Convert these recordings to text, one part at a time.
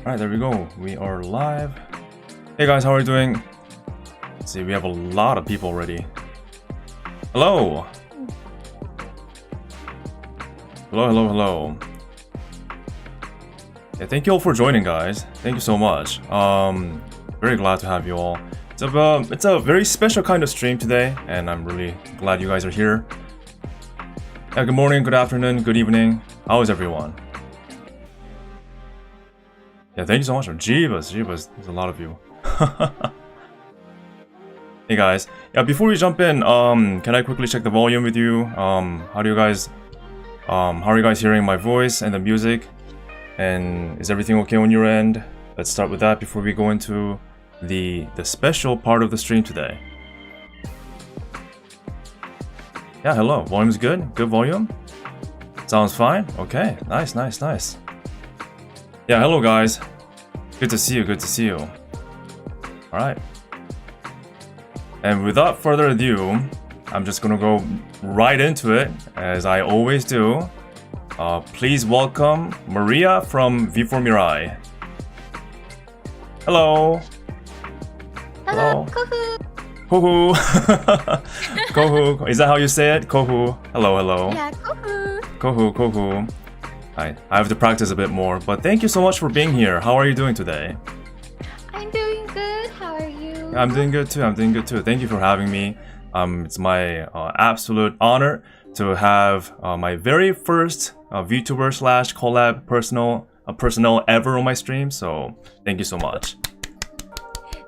Alright, there we go. We are live. Hey guys, how are you doing? Let's see, we have a lot of people already. Hello! Hello. Yeah, thank you all for joining, guys. Thank you so much. Very glad to have you all. It's a very special kind of stream today, and I'm really glad you guys are here. Yeah, good morning, good afternoon, good evening. How is everyone? Yeah, thank you so much. Jeebus, there's a lot of you. Hey guys, yeah, before we jump in, can I quickly check the volume with you? How are you guys hearing my voice and the music? And is everything okay on your end? Let's start with that before we go into the special part of the stream today. Yeah, hello. Volume's good? Good volume? Sounds fine? Okay, nice. Yeah, hello guys. Good to see you. Alright. And without further ado, I'm just gonna go right into it, as I always do. Please welcome Maryia from V4Mirai. Hello. Hello, Kohu. Kohu. Kohu. Is that how you say it? Kohu. Hello. Yeah, Kohu. Kohu. I have to practice a bit more, but thank you so much for being here. How are you doing today? I'm doing good. How are you? I'm doing good too. Thank you for having me. It's my absolute honor to have my very first VTuber / collab personnel ever on my stream. So thank you so much.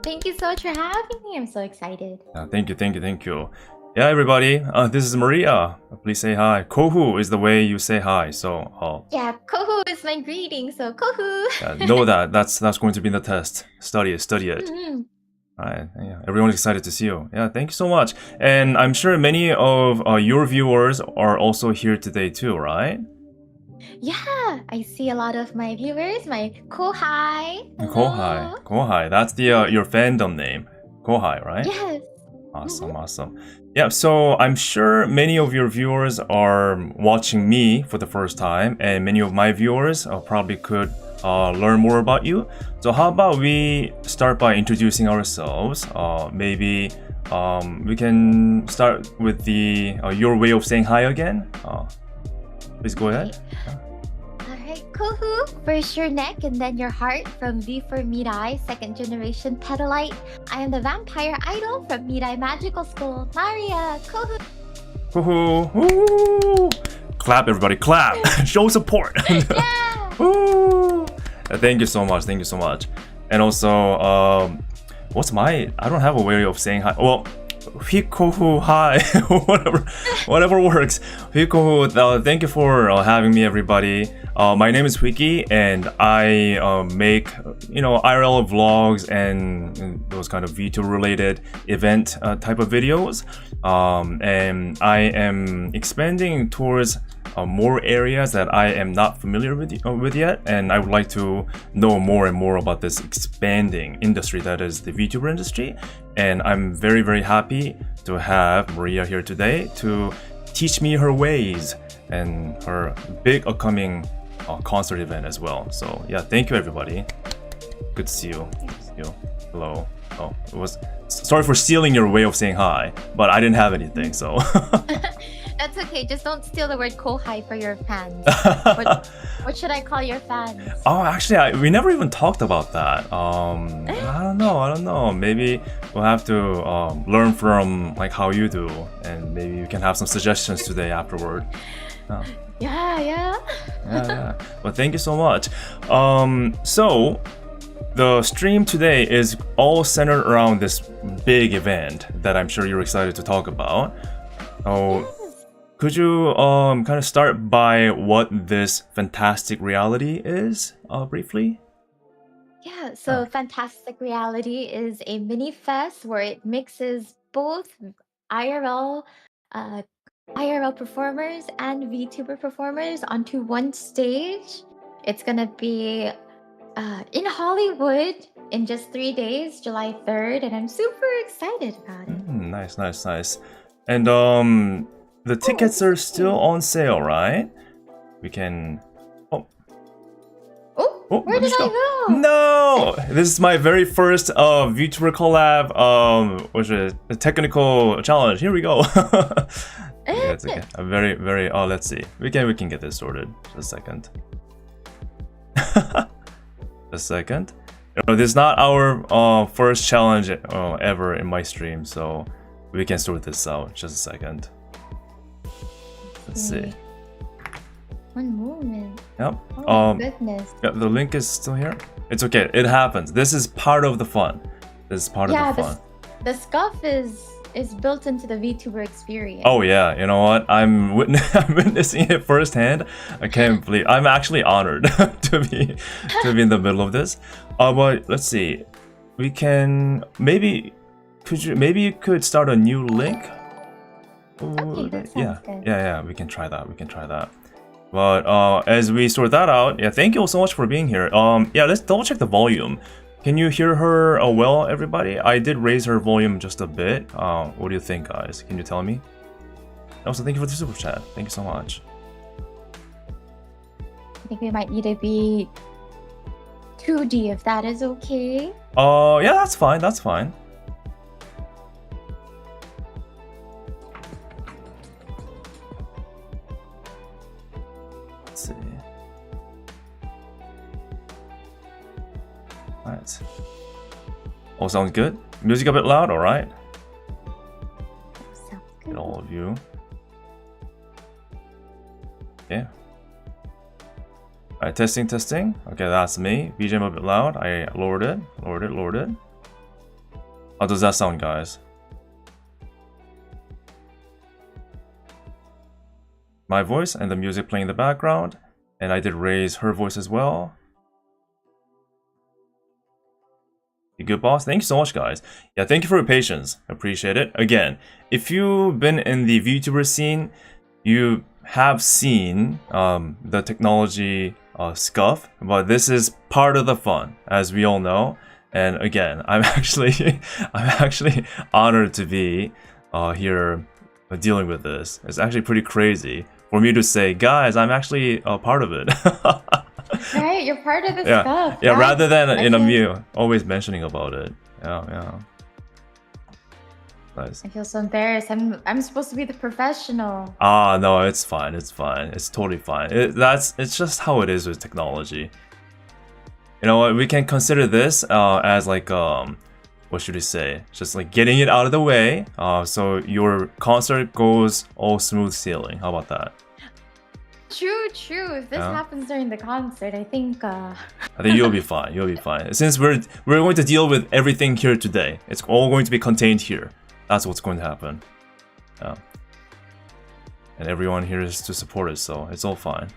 Thank you so much for having me. I'm so excited. Thank you. Yeah, everybody. This is Maryia. Please say hi. Kohu is the way you say hi. So Yeah, Kohu is my greeting. So Kohu. know that. That's going to be in the test. Study it. Mm-hmm. Alright, yeah, everyone's excited to see you. Yeah, thank you so much. And I'm sure many of your viewers are also here today too, right? Yeah, I see a lot of my viewers. My Kohai. Kohai. That's the your fandom name. Kohai, right? Yes. Awesome. Yeah, so I'm sure many of your viewers are watching me for the first time, and many of my viewers probably could learn more about you. So how about we start by introducing ourselves? Maybe we can start with the your way of saying hi again. Please go ahead. Alright, Kohu, first your neck and then your heart from V4Mirai, second generation petalite. I am the vampire idol from Mirai Magical School. Maryia, Kohu. Woohoo! Woo! Clap, everybody, clap! Show support! Yeah! Woo! Thank you so much. And also, I don't have a way of saying hi. Well, hwikky, hi, whatever works. Hwikky, thank you for having me, everybody. My name is hwikky, and I make IRL vlogs and those kind of VTuber related event type of videos. And I am expanding towards more areas that I am not familiar with yet, and I would like to know more and more about this expanding industry that is the VTuber industry. And I'm very happy to have Maryia here today to teach me her ways and her big upcoming concert event as well. So yeah, thank you everybody. Good to see you. Hello. Oh, sorry for stealing your way of saying hi, but I didn't have anything, so. That's okay. Just don't steal the word Kohai for your fans. What should I call your fans? Oh, actually, we never even talked about that. I don't know. Maybe we'll have to learn from like how you do, and maybe you can have some suggestions today afterward. Yeah. Well, thank you so much. So the stream today is all centered around this big event that I'm sure you're excited to talk about. Oh. Could you kind of start by what this Fantastic Reality is, briefly? Yeah, so Fantastic Reality is a mini fest where it mixes both IRL performers and VTuber performers onto one stage. It's gonna be in Hollywood in just 3 days, July 3rd, and I'm super excited about it. Nice. And the tickets are still on sale, right? We can... Oh, Where did I go? No! This is my very first VTuber collab, which is a technical challenge. Here we go. Okay, it's okay. A very oh, let's see. We can get this sorted. Just a second. A second. You know, this is not our first challenge ever in my stream, so we can sort this out. Just a second. Let's see. One moment. Yep. Oh my goodness. Yeah, the link is still here. It's okay. It happens. This is part of the fun. This is part of the fun. The scuff is built into the VTuber experience. Oh yeah, you know what? I'm witnessing it firsthand. I can't believe. I'm actually honored to be in the middle of this. But let's see. We can maybe you could start a new link. Okay, that sounds good. Yeah. We can try that. But as we sort that out, yeah, thank you all so much for being here. Yeah, let's double check the volume. Can you hear her well, everybody? I did raise her volume just a bit. What do you think, guys? Can you tell me? Also, thank you for the super chat. Thank you so much. I think we might need to be 2D if that is okay. Yeah, that's fine. That's fine. Let's see. Alright. All sounds good. Music a bit loud, alright? Sounds good. Get all of you. Yeah. Alright, testing. Okay, that's me. BGM a bit loud. I lowered it. How does that sound, guys? My voice and the music playing in the background. And I did raise her voice as well. You good, boss? Thank you so much, guys. Yeah, thank you for your patience. Appreciate it. Again, if you've been in the VTuber scene, you have seen the technology scuff, but this is part of the fun, as we all know. And again, I'm actually honored to be here dealing with this. It's actually pretty crazy for me to say, guys, I'm actually a part of it. Right, you're part of the Yeah, stuff. yeah. Right? Rather than me always mentioning about it. Yeah. Nice. I feel so embarrassed. I'm supposed to be the professional. No, it's fine. It's totally fine. It's just how it is with technology. You know what? We can consider this as like what should we say? Just like getting it out of the way. So your concert goes all smooth sailing. How about that? True. If this happens during the concert, I think I think you'll be fine. Since we're going to deal with everything here today. It's all going to be contained here. That's what's going to happen. Yeah. And everyone here is to support us, so it's all fine.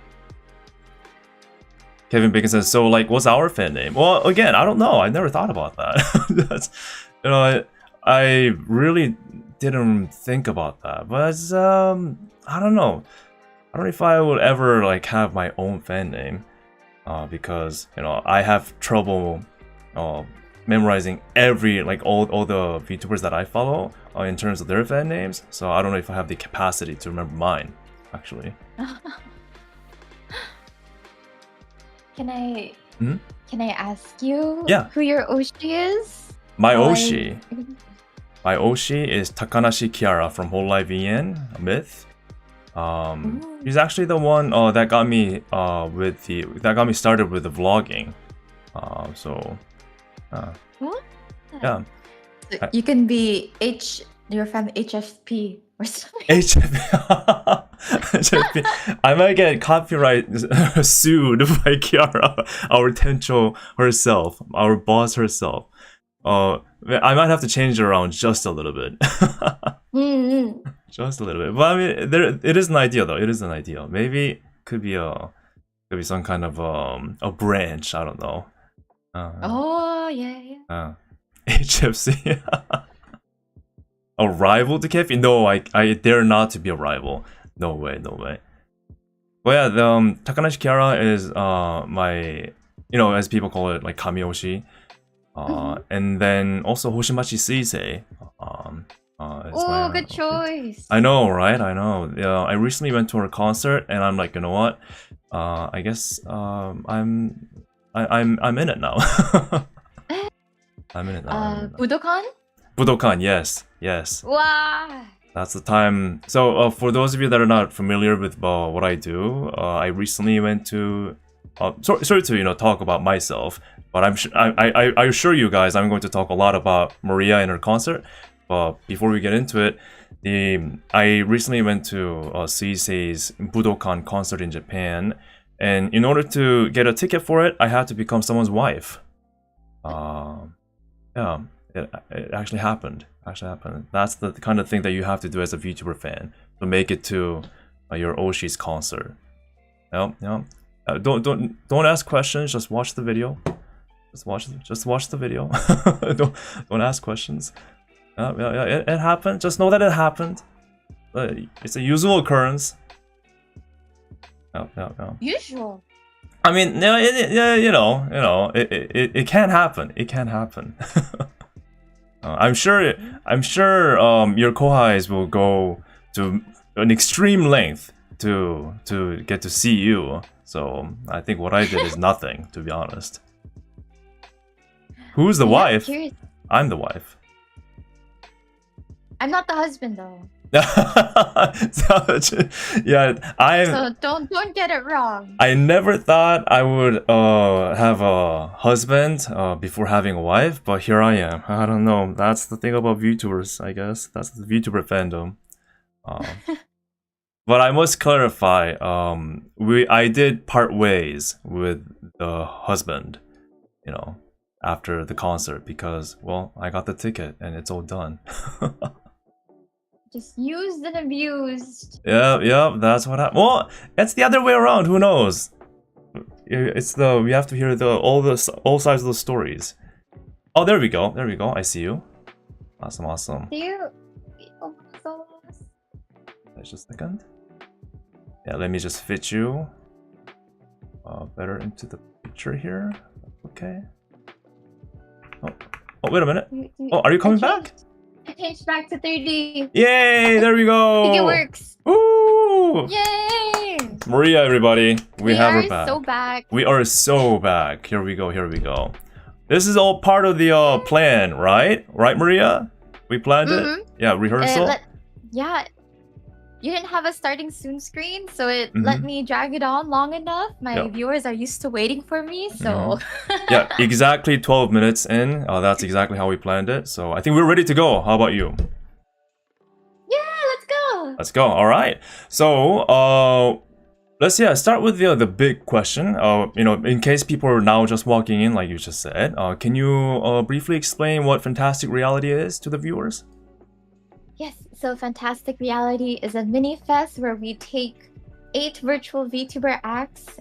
Kevin Bacon says, so like, what's our fan name? Well, again, I don't know. I never thought about that. That's, you know, I really didn't think about that. But I don't know. I don't know if I would ever like have my own fan name, because you know I have trouble memorizing all the VTubers that I follow in terms of their fan names. So I don't know if I have the capacity to remember mine, actually. Can I ask you who your Oshi is? My Oshi is Takanashi Kiara from Whole Life VN Myth. He's actually the one that got me started with the vlogging. What? Yeah. So you can be you're from HFP or something. HFP. I might get copyright sued by Kiara, our Tencho herself, our boss herself. I might have to change it around just a little bit. Just a little bit. But I mean, it is an idea though. It is an idea. Maybe could be some kind of a branch. I don't know. Oh yeah. HFC. A rival to Kefi? No, I dare not to be a rival. No way. Well, yeah, the Takanashi Kiara is my, as people call it, like Kamioshi. And then also Hoshimachi Suisei. Good choice. I know, right? I know. Yeah, I recently went to her concert, and I'm like, you know what? I guess I'm I'm in it now. I'm in it now. Budokan? Budokan, yes. Wow. That's the time. So for those of you that are not familiar with what I do, I recently went to. Sorry to talk about myself, but I assure you guys I'm going to talk a lot about Maryia and her concert. But before we get into it, I recently went to Suisei's Budokan concert in Japan, and in order to get a ticket for it, I had to become someone's wife. Yeah, it actually happened. That's the kind of thing that you have to do as a VTuber fan to make it to your Oshi's concert. Yeah. Don't ask questions. Just watch the video. Just watch the video. don't ask questions. Yeah. It happened. Just know that it happened. It's a usual occurrence. Yeah. Usual. I mean, it can happen. It can happen. I'm sure your kohais will go to an extreme length to get to see you. So I think what I did is nothing, to be honest. Who's the wife? Curious. I'm the wife. I'm not the husband though. Yeah, So don't get it wrong. I never thought I would have a husband before having a wife, but here I am. I don't know. That's the thing about VTubers, I guess. That's the VTuber fandom. But I must clarify. I did part ways with the husband, after the concert because, well, I got the ticket and it's all done. Just used and abused. Yeah, that's what happened. Well, it's the other way around. Who knows? We have to hear all sides of the stories. Oh, there we go. I see you. Awesome. Do you? Oh, so. Just a second. Yeah, let me just fit you better into the picture here. Okay. Oh, wait a minute. Oh, are you coming back? I changed back to 3D. Yay! There we go. I think it works. Woo! Yay! Maryia, everybody, we have her back. We are so back. We are so back. Here we go. This is all part of the plan, right? Right, Maryia? We planned it. Yeah, rehearsal. Yeah. You didn't have a starting soon screen, so it let me drag it on long enough. My viewers are used to waiting for me, so... Yeah, exactly 12 minutes in. That's exactly how we planned it. So I think we're ready to go. How about you? Yeah, Let's go. All right. So let's start with the big question. In case people are now just walking in, like you just said, can you briefly explain what Fantastic Reality is to the viewers? Yes, so Fantastic Reality is a mini fest where we take 8 virtual VTuber acts,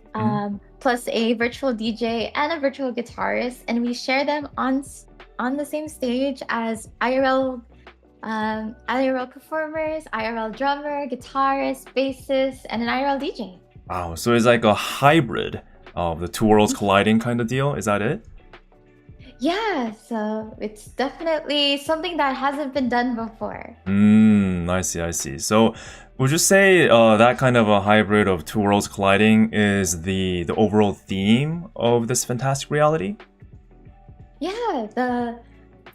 plus a virtual DJ and a virtual guitarist, and we share them on the same stage as IRL performers, IRL drummer, guitarist, bassist, and an IRL DJ. Wow, so it's like a hybrid of the two worlds colliding kind of deal. Is that it? Yeah, so it's definitely something that hasn't been done before. I see. So would you say that kind of a hybrid of two worlds colliding is the overall theme of this Fantastic Reality? Yeah, the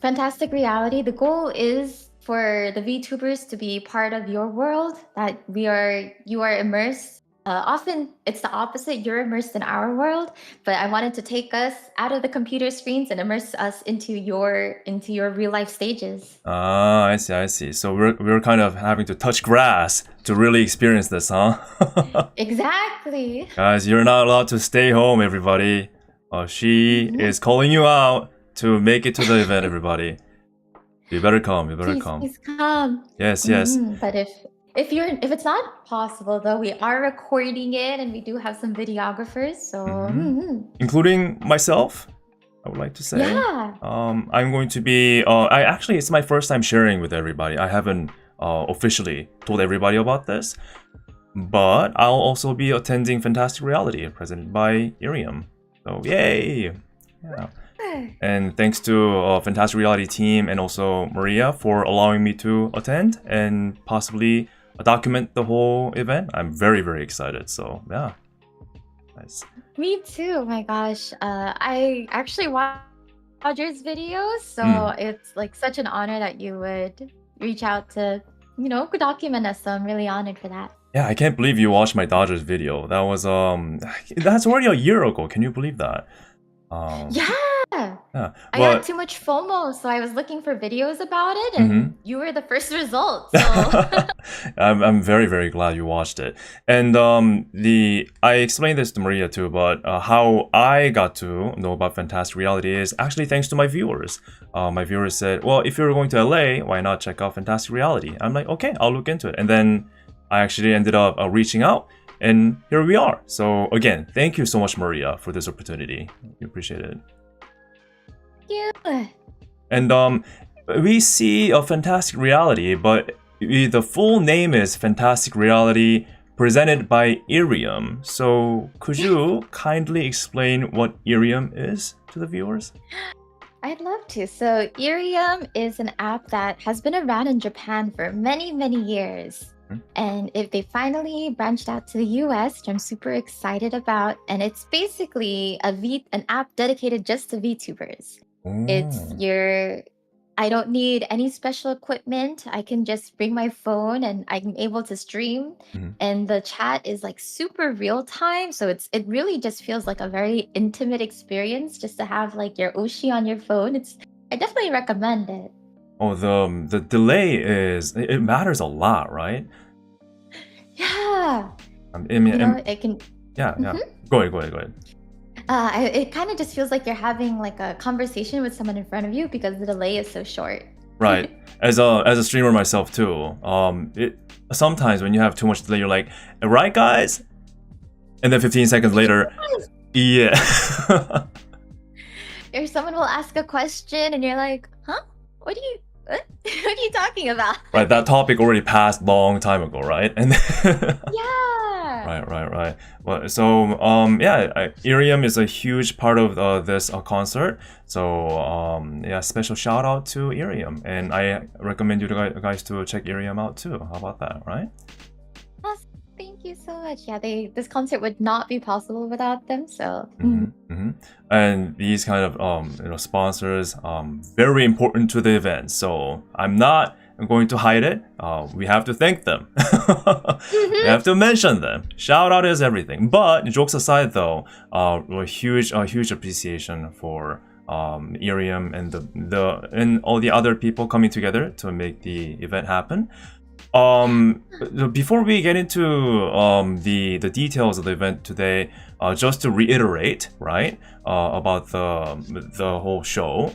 Fantastic Reality, the goal is for the VTubers to be part of your world, that you are immersed. Often it's the opposite, you're immersed in our world, but I wanted to take us out of the computer screens and immerse us into your real life stages. I see. So we're kind of having to touch grass to really experience this, huh? Exactly. Guys, you're not allowed to stay home, everybody. She is calling you out to make it to the event, everybody. You better come. Please come. Yes. But if it's not possible though, we are recording it and we do have some videographers, so including myself, I would like to say. Yeah. I'm going to be it's my first time sharing with everybody. I haven't officially told everybody about this, but I'll also be attending Fantastic Reality presented by IRIAM. So yay! Yeah. And thanks to Fantastic Reality team and also Maryia for allowing me to attend and possibly document the whole event. I'm very, very excited. So yeah. Nice. Me too. Oh my gosh. I actually watched Roger's videos, so Mm. it's like such an honor that you would reach out to, document us. So I'm really honored for that. Yeah, I can't believe you watched my Dodgers video. That was that's already a year ago. Can you believe that? Um, Yeah. yeah. I got But too much FOMO, so I was looking for videos about it, mhm. and you were the first result. So I'm very very glad you watched it. And I explained this to Maria too, but how I got to know about Fantastic Reality is actually thanks to my viewers. My viewers said, "Well, if you're going to LA, why not check out Fantastic Reality?" I'm like, "Okay, I'll look into it." And then I actually ended up reaching out, and here we are. So again, thank you so much, Maria, for this opportunity. We appreciate it. yeah. And we see a Fantastic Reality, but the full name is Fantastic Reality presented by IRIAM. So could you kindly explain what IRIAM is to the viewers? I'd love to. So, IRIAM is an app that has been around in Japan for many, many years. Hmm? And if they finally branched out to the US, which I'm super excited about, and it's basically an app dedicated just to VTubers. It's Oh. I don't need any special equipment. I can just bring my phone and I'm able to stream. Mhm. And the chat is like super real time. So it really just feels like a very intimate experience just to have like your Oshi on your phone. I definitely recommend it. Oh, the delay it matters a lot, right? Yeah. I mean, It can yeah. Mhm. Go ahead. It kind of just feels like you're having like a conversation with someone in front of you because the delay is so short. Right. As a streamer myself too. It sometimes when you have too much delay, you're like, right, guys, and then 15 seconds later, yeah. Or someone will ask a question and you're like, huh? What? What are you talking about? Right, that topic already passed long time ago, right? And Yeah. right. Well, so IRIAM is a huge part of this concert. So yeah, special shout out to IRIAM, and I recommend you guys to check IRIAM out too. How about that, right? Awesome. Thank you so much. Yeah, this concert would not be possible without them. So And these kind of sponsors very important to the event. So I'm not going to hide it. We have to thank them. We have to mention them. Shout out is everything. But jokes aside, though, a huge appreciation for IRIAM and and all the other people coming together to make the event happen. Before we get into the details of the event today, just to reiterate, right, about the whole show,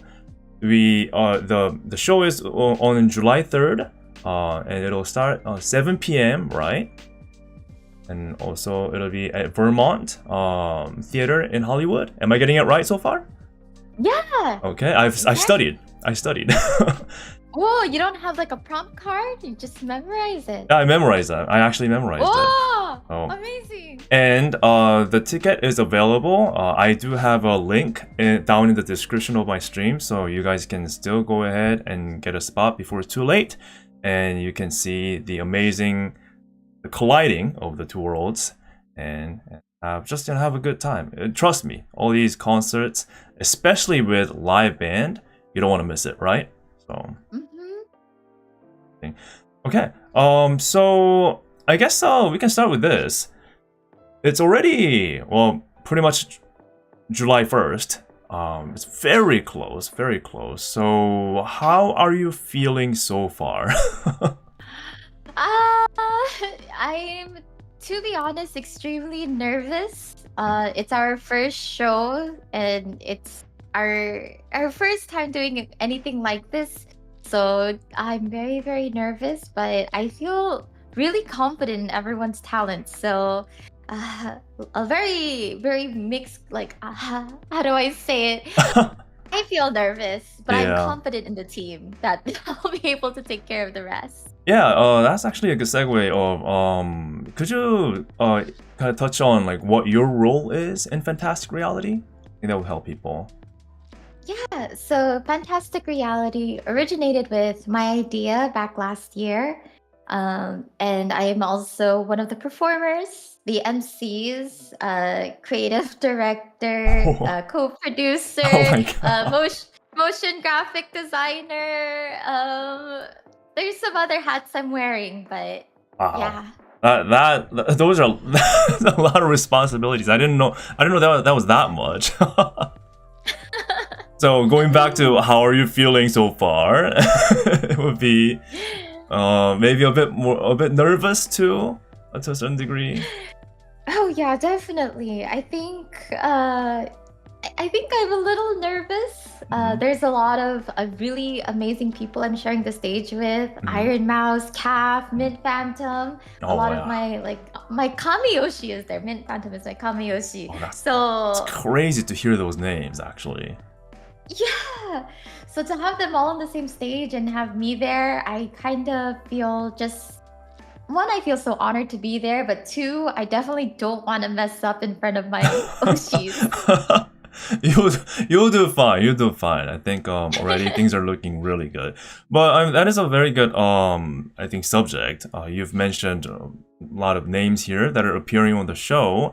the show is on July 3rd, and it'll start 7 p.m. right, and also it'll be at Vermont Theater in Hollywood. Am I getting it right so far? yeah. Okay, I studied. Whoa, you don't have like a prompt card? You just memorize it. Yeah, I memorized that. I actually memorized it. Whoa, Oh. amazing. And the ticket is available. I do have a link down in the description of my stream, so you guys can still go ahead and get a spot before it's too late, and you can see the amazing colliding of the two worlds and just have a good time. Trust me, all these concerts, especially with live band, you don't want to miss it, right? So. Okay. So I guess we can start with this. It's already pretty much July 1st. It's very close. So how are you feeling so far? I'm, to be honest, extremely nervous. It's our first show, and it's our first time doing anything like this. So I'm very, very nervous, but I feel really confident in everyone's talents. So a very, very mixed, like, how do I say it? I feel nervous, but I'm confident in the team that I'll be able to take care of the rest. Yeah, that's actually a good segue of could you kind of touch on like what your role is in Fantastic Reality? I think that will help people. Yeah, so Fantastic Reality originated with my idea back last year. And I am also one of the performers. the MCs, creative director, co-producer, Oh my God. motion graphic designer. There's some other hats I'm wearing, but Wow. yeah. Those are a lot of responsibilities. I didn't know that was that much. So going back to how are you feeling so far? It would be maybe a bit nervous too, to a certain degree. Oh yeah, definitely. I think I'm a little nervous. There's a lot of really amazing people I'm sharing the stage with. Ironmouse, Calf, Mint Phantom. Oh, a lot yeah. of my Kamiyoshi is there. Mint Phantom is my Kamiyoshi. Oh, so it's crazy to hear those names actually. yeah. So to have them all on the same stage and have me there, I kind of feel just one, I feel so honored to be there, but two, I definitely don't want to mess up in front of my Oshis. You'll do fine. You'll do fine. I think already things are looking really good. But that is a very good I think subject. You've mentioned a lot of names here that are appearing on the show.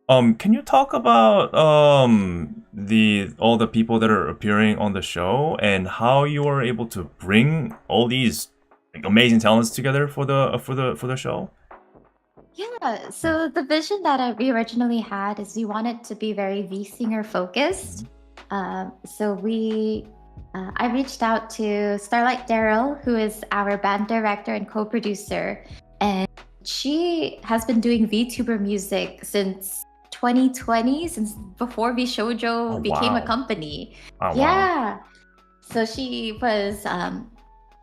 Can you talk about all the people that are appearing on the show and how you are able to bring all these like amazing talents together for the show? Yeah, so the vision that we originally had is we wanted to be very V-singer focused. So I reached out to StarlightDaryl, who is our band director and co-producer, and she has been doing VTuber music since 2020, since before VShoujo became a company. Oh, yeah. Wow. So she was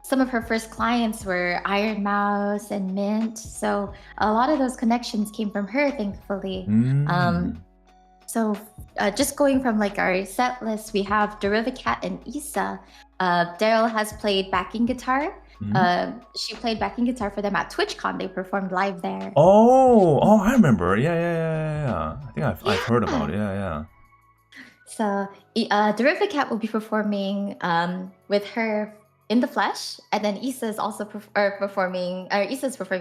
some of her first clients were Ironmouse and Mint. So a lot of those connections came from her, thankfully. So just going from like our set list, we have Derivacat and Issa. Daryl has played backing guitar. She played backing guitar for them at TwitchCon. They performed live there. Oh, I remember. Yeah. I think I've heard about it. Yeah. So Derivacat will be performing with her in the flesh, and then Issa is also performing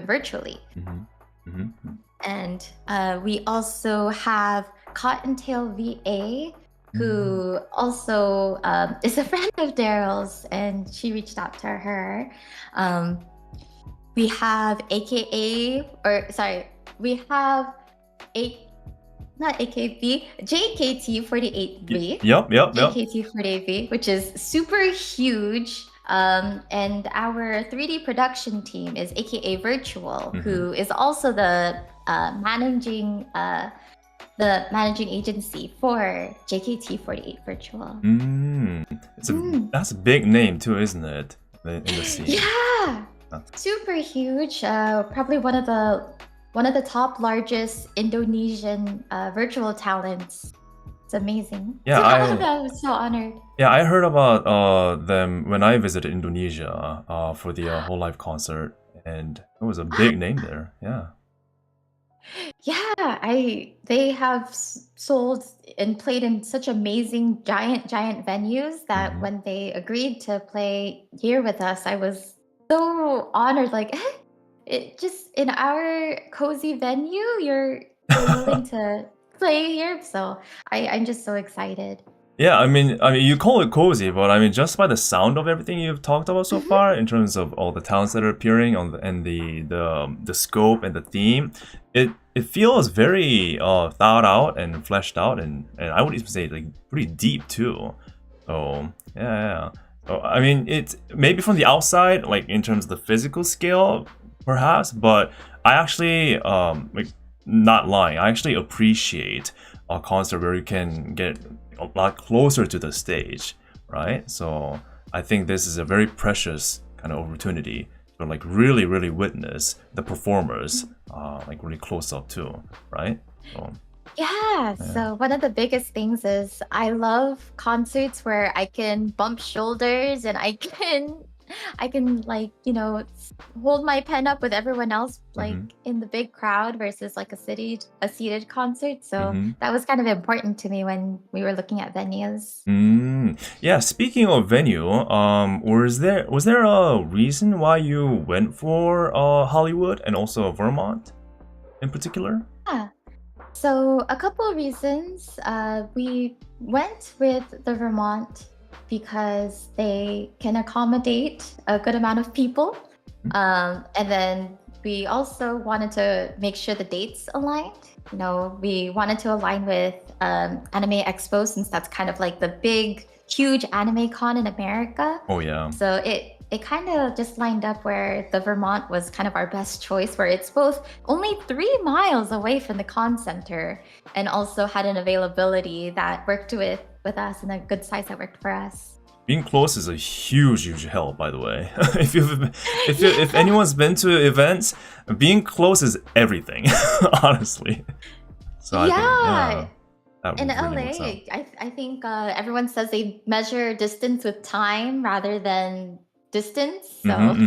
virtually. And we also have Cottontail VA, who also is a friend of Daryl's, and she reached out to her. We have JKT48V. Yep. JKT48V, which is super huge. And our 3D production team is AKA Virtual, who is also the managing agency for JKT48 Virtual. That's a big name too, isn't it? In the scene. Yeah, super huge. Probably one of the top largest Indonesian virtual talents. It's amazing. Yeah, I was so honored. Yeah, I heard about them when I visited Indonesia for the whole live concert, and it was a big name there. Yeah, they have sold and played in such amazing giant venues that when they agreed to play here with us, I was so honored. Like, it just in our cozy venue, you're willing to play here. So I'm just so excited. Yeah, I mean, you call it cozy, but I mean, just by the sound of everything you've talked about so far, in terms of all the talents that are appearing and the scope and the theme, it feels very thought out and fleshed out, and I would even say like pretty deep too. So yeah. So, I mean, it's maybe from the outside, like in terms of the physical scale, perhaps, but I actually like not lying, I actually appreciate a concert where you can get a lot closer to the stage, right? So I think this is a very precious kind of opportunity to like really witness the performers like really close up too, right? So, Yeah, so one of the biggest things is I love concerts where I can bump shoulders and I can like, hold my pen up with everyone else like in the big crowd versus like a seated concert. So that was kind of important to me when we were looking at venues. Yeah, speaking of venue, was there a reason why you went for Hollywood and also Vermont in particular? So a couple of reasons. We went with the Vermont because they can accommodate a good amount of people. And then we also wanted to make sure the dates aligned. You know, we wanted to align with Anime Expo since that's kind of like the big, huge anime con in America. Oh yeah. So it kind of just lined up where the Vermont was kind of our best choice, where it's both only 3 miles away from the con center and also had an availability that worked with us and a good size that worked for us. Being close is a huge help, by the way. if anyone's been to events, being close is everything, honestly. So I think, yeah, that In really works out. LA, I think everyone says they measure distance with time rather than distance. So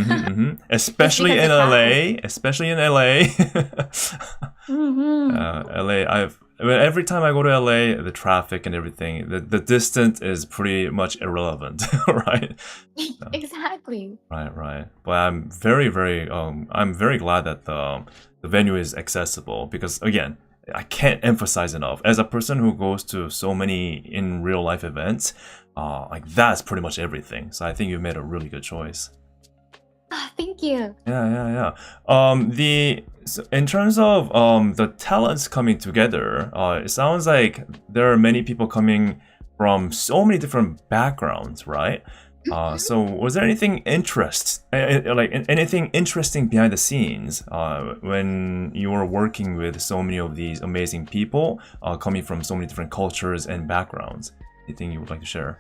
Especially because in of LA, especially in LA. LA, every time I go to LA, the traffic and everything, the distance is pretty much irrelevant, right? Exactly. Right. But I'm very glad that the venue is accessible because again, I can't emphasize enough. As a person who goes to so many in real life events, like that's pretty much everything. So I think you made a really good choice. Thank you. Yeah. So in terms of the talents coming together, it sounds like there are many people coming from so many different backgrounds, right? So was there anything anything interesting behind the scenes when you were working with so many of these amazing people coming from so many different cultures and backgrounds? Anything you would like to share?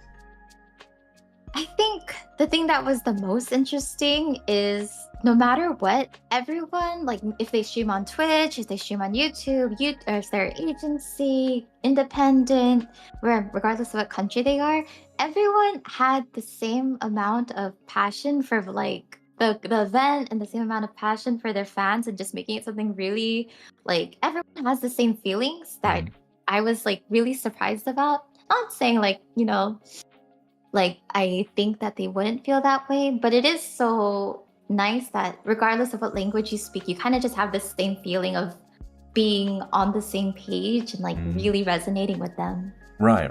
I think the thing that was the most interesting is no matter what, everyone, like if they stream on Twitch, if they stream on YouTube, or if they're agency, independent, regardless of what country they are, everyone had the same amount of passion for like the event and the same amount of passion for their fans and just making it something really like everyone has the same feelings that I was like really surprised about. Not saying like, you know, like I think that they wouldn't feel that way, but it is so nice that regardless of what language you speak, you kind of just have this same feeling of being on the same page and like really resonating with them. Right.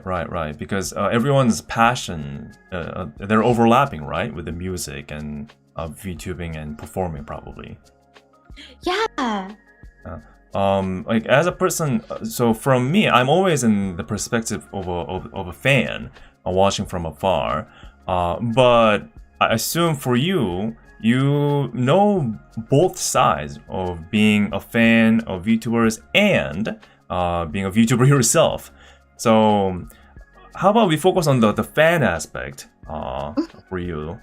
Because everyone's passion, they're overlapping, right? With the music and VTubing and performing probably. Yeah. Like as a person, so from me, I'm always in the perspective of a fan watching from afar. But I assume for you, you know both sides of being a fan of VTubers and being a VTuber yourself. So how about we focus on the fan aspect for you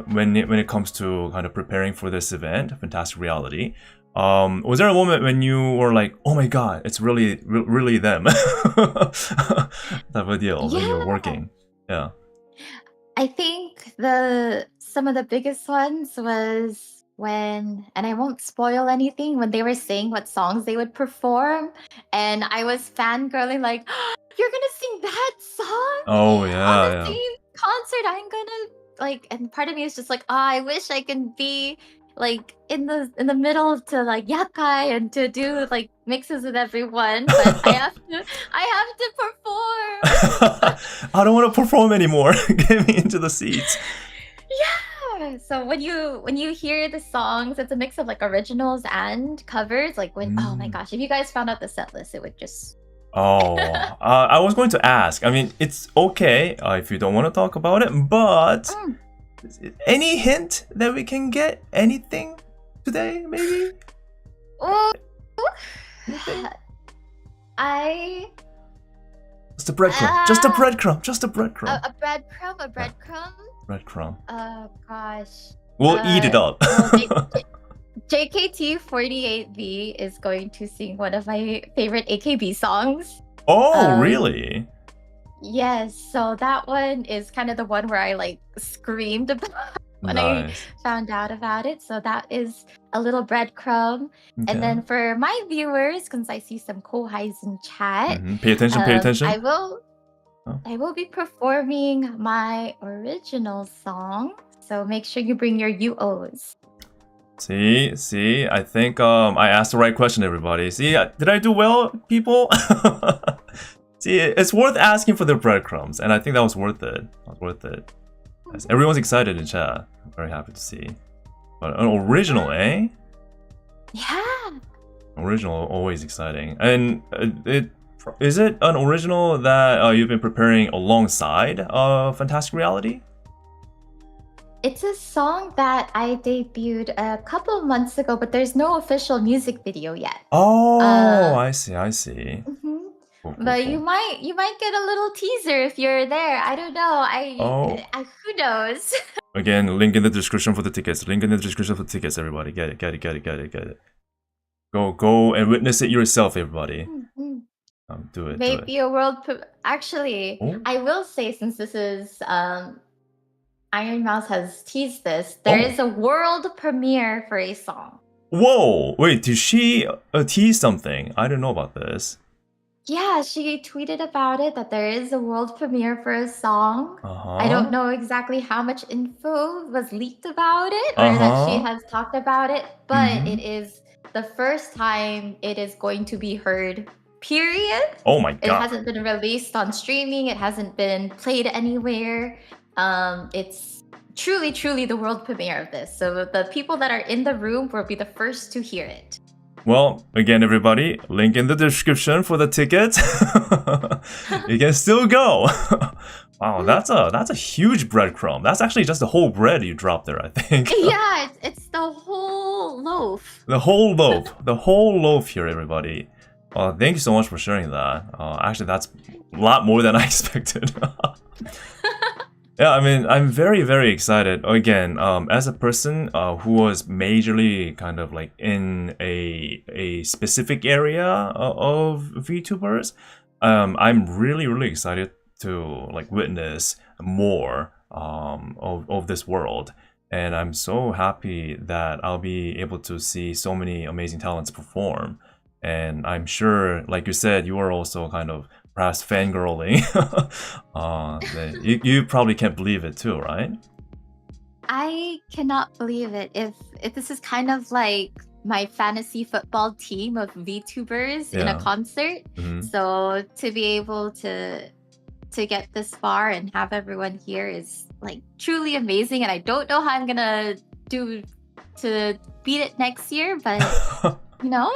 when it comes to kind of preparing for this event, Fantastic Reality. Was there a moment when you were like, oh my god, it's really them type of deal when you're working? Yeah. I think some of the biggest ones was when, and I won't spoil anything, when they were saying what songs they would perform, and I was fangirling like, oh, you're gonna sing that song Oh on yeah. the same concert. I'm gonna like, and part of me is just like, oh, I wish I can be like in the middle to like yakai and to do like mixes with everyone, but I have to perform. I don't want to perform anymore. Get me into the seats. Yeah. So when you hear the songs, it's a mix of like originals and covers. Like when oh my gosh, if you guys found out the set list, it would just. Oh, I was going to ask. I mean, it's okay if you don't want to talk about it, but any hint that we can get? Anything today, maybe? Just a breadcrumb. Just a breadcrumb. Just a breadcrumb. A breadcrumb. Breadcrumb. Gosh. We'll eat it up. JKT48V is going to sing one of my favorite AKB songs. Oh, really? Yes. So that one is kind of the one where I like screamed about when I found out about it. So that is a little breadcrumb. Okay. And then for my viewers, because I see some kohais in chat, pay attention. I will be performing my original song. So make sure you bring your UOs. See, I think I asked the right question, everybody. See, did I do well, people? See, it's worth asking for the breadcrumbs, and I think that was worth it. Yes, everyone's excited in chat. I'm very happy to see. But an original, eh? Yeah. Original, always exciting. And is it an original that you've been preparing alongside Fantastic Reality? It's a song that I debuted a couple of months ago, but there's no official music video yet. Oh, I see. Mhm. Cool, But cool. you might get a little teaser if you're there. I don't know. Who knows? Again, link in the description for the tickets. Everybody. Get it. Go and witness it yourself, everybody. Mhm. Do it. Maybe a world. Actually, Oh. I will say, since this is Ironmouse has teased this, there is a world premiere for a song. Whoa! Wait, did she tease something? I didn't know about this. Yeah, she tweeted about it, that there is a world premiere for a song. I don't know exactly how much info was leaked about it or that she has talked about it, but it is the first time it is going to be heard, period. Oh my god. It hasn't been released on streaming. It hasn't been played anywhere. It's truly the world premiere of this. So the people that are in the room will be the first to hear it. Well, again, everybody, link in the description for the tickets. You can still go. Wow, that's a huge breadcrumb. That's actually just the whole bread you dropped there, I think. Yeah, it's the whole loaf. The whole loaf here, everybody. Thank you so much for sharing that. Actually, that's a lot more than I expected. Yeah, I mean, I'm very excited. Again, as a person who was majorly kind of like in a specific area of VTubers, I'm really excited to like witness more of this world. And I'm so happy that I'll be able to see so many amazing talents perform. And I'm sure, like you said, you are also kind of perhaps fangirling. You probably can't believe it too, right? I cannot believe it. If this is kind of like my fantasy football team of VTubers in a concert. So to be able to get this far and have everyone here is like truly amazing. And I don't know how I'm gonna do to beat it next year, but you know.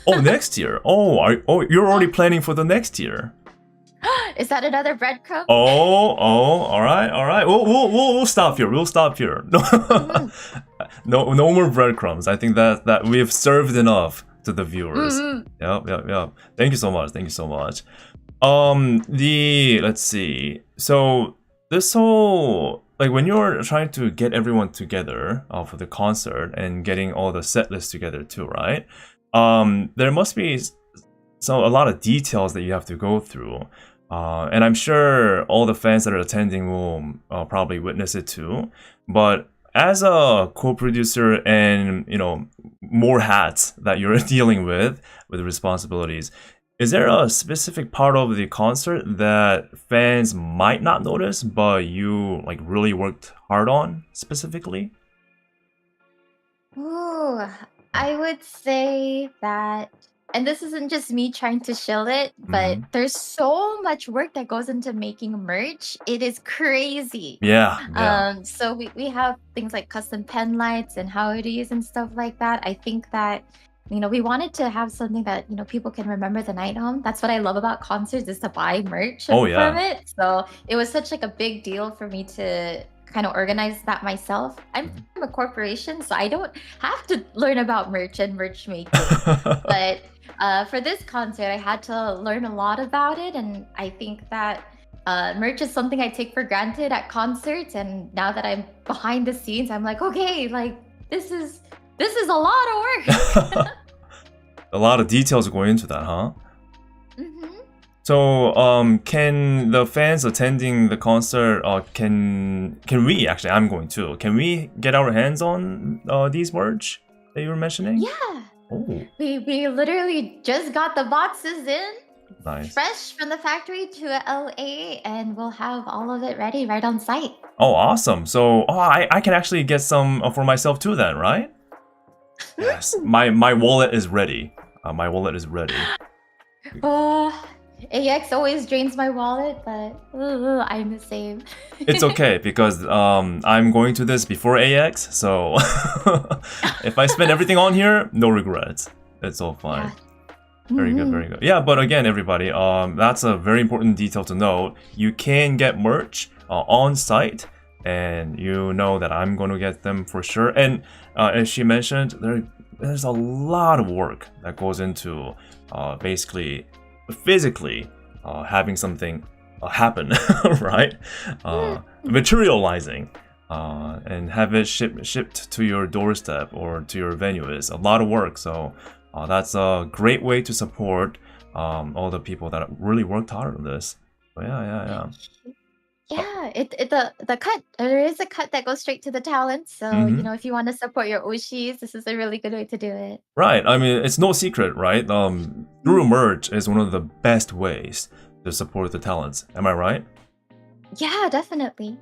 Oh, next year. You're already planning for the next year. Is that another breadcrumb? All right. We'll stop here. No more breadcrumbs. I think that we've served enough to the viewers. Yep. Thank you so much. Let's see. So this whole, like, when you're trying to get everyone together for the concert and getting all the set lists together too, right? There must be a lot of details that you have to go through. And I'm sure all the fans that are attending will probably witness it too. But as a co-producer and, you know, more hats that you're dealing with responsibilities, is there a specific part of the concert that fans might not notice, but you like really worked hard on specifically? Ooh, I would say that, and this isn't just me trying to shill it, but there's so much work that goes into making merch. It is crazy. Yeah. So we have things like custom pen lights and hoodies and stuff like that. I think that, you know, we wanted to have something that, you know, people can remember the night on. That's what I love about concerts, is to buy merch from it. So it was such like a big deal for me to kind of organize that myself. I'm from a corporation, so I don't have to learn about merch and merch making. But for this concert, I had to learn a lot about it, and I think that merch is something I take for granted at concerts. And now that I'm behind the scenes, I'm like, okay, like this is a lot of work. A lot of details going into that, huh? So, can the fans attending the concert, can we actually? I'm going to. Can we get our hands on these merch that you were mentioning? Yeah. Oh. We literally just got the boxes in. Nice. Fresh from the factory to LA, and we'll have all of it ready right on site. Oh, awesome. So, I can actually get some for myself too then, right? Yes, my wallet is ready. My wallet is ready. AX always drains my wallet, but I'm the same. It's okay because I'm going to this before AX, so if I spend everything on here, no regrets. It's all fine. Yeah. Very good, very good. Yeah, but again, everybody, that's a very important detail to note. You can get merch on site, and you know that I'm going to get them for sure. And as she mentioned, there's a lot of work that goes into basically physically having something happen, right? Materializing and have it shipped to your doorstep or to your venue is a lot of work. So that's a great way to support all the people that really worked hard on this. But yeah. Yeah, the cut, there is a cut that goes straight to the talent. So, you know, if you want to support your Oshis, this is a really good way to do it. Right. I mean, it's no secret, right? Through merch is one of the best ways to support the talents. Am I right? Yeah, definitely.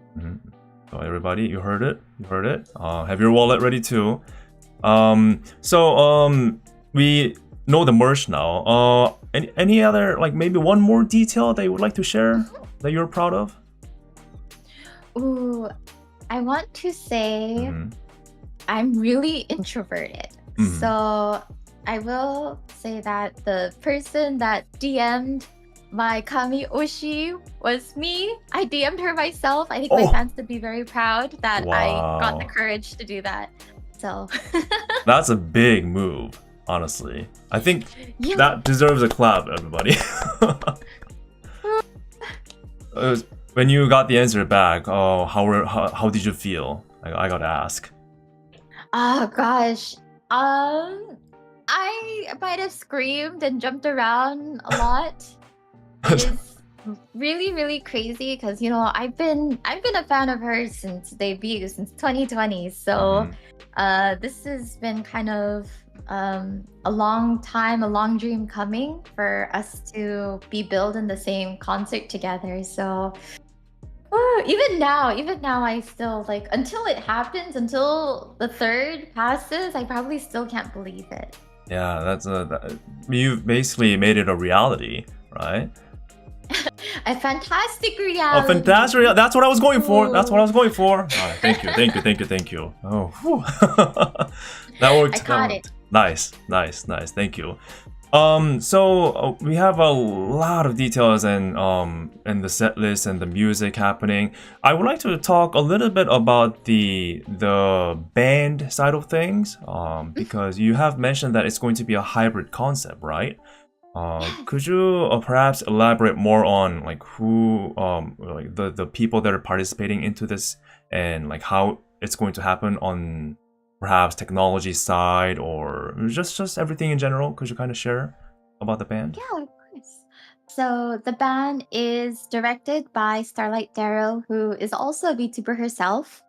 So everybody, you heard it. You heard it. Have your wallet ready too. We know the merch now. Any other, like maybe one more detail that you would like to share that you're proud of? Ooh, I want to say I'm really introverted. So I will say that the person that DM'd my Kami Oshi was me. I DM'd her myself. I think my fans would be very proud that I got the courage to do that. So that's a big move, honestly. I think that deserves a clap, everybody. When you got the answer back, how did you feel? I gotta ask. Oh gosh, I might have screamed and jumped around a lot. It's really, really crazy because I've been a fan of hers since debut, since 2020. So this has been kind of a long time, a long dream coming for us to be billed in the same concert together. So even now I still until it happens, until the third passes, I probably still can't believe it. Yeah, you've basically made it a reality, right? A fantastic reality. A fantastic reality. That's what I was going for. That's what I was going for. Right, thank you. Oh, that worked. I caught it. Nice. Thank you. So we have a lot of details and the set list and the music happening. I would like to talk a little bit about the band side of things, because you have mentioned that it's going to be a hybrid concept, right? Could you perhaps elaborate more on who the people that are participating into this and how it's going to happen on perhaps technology side or just everything in general? Could you kind of share about the band? Yeah, of course. So the band is directed by StarlightDaryl, who is also a VTuber herself.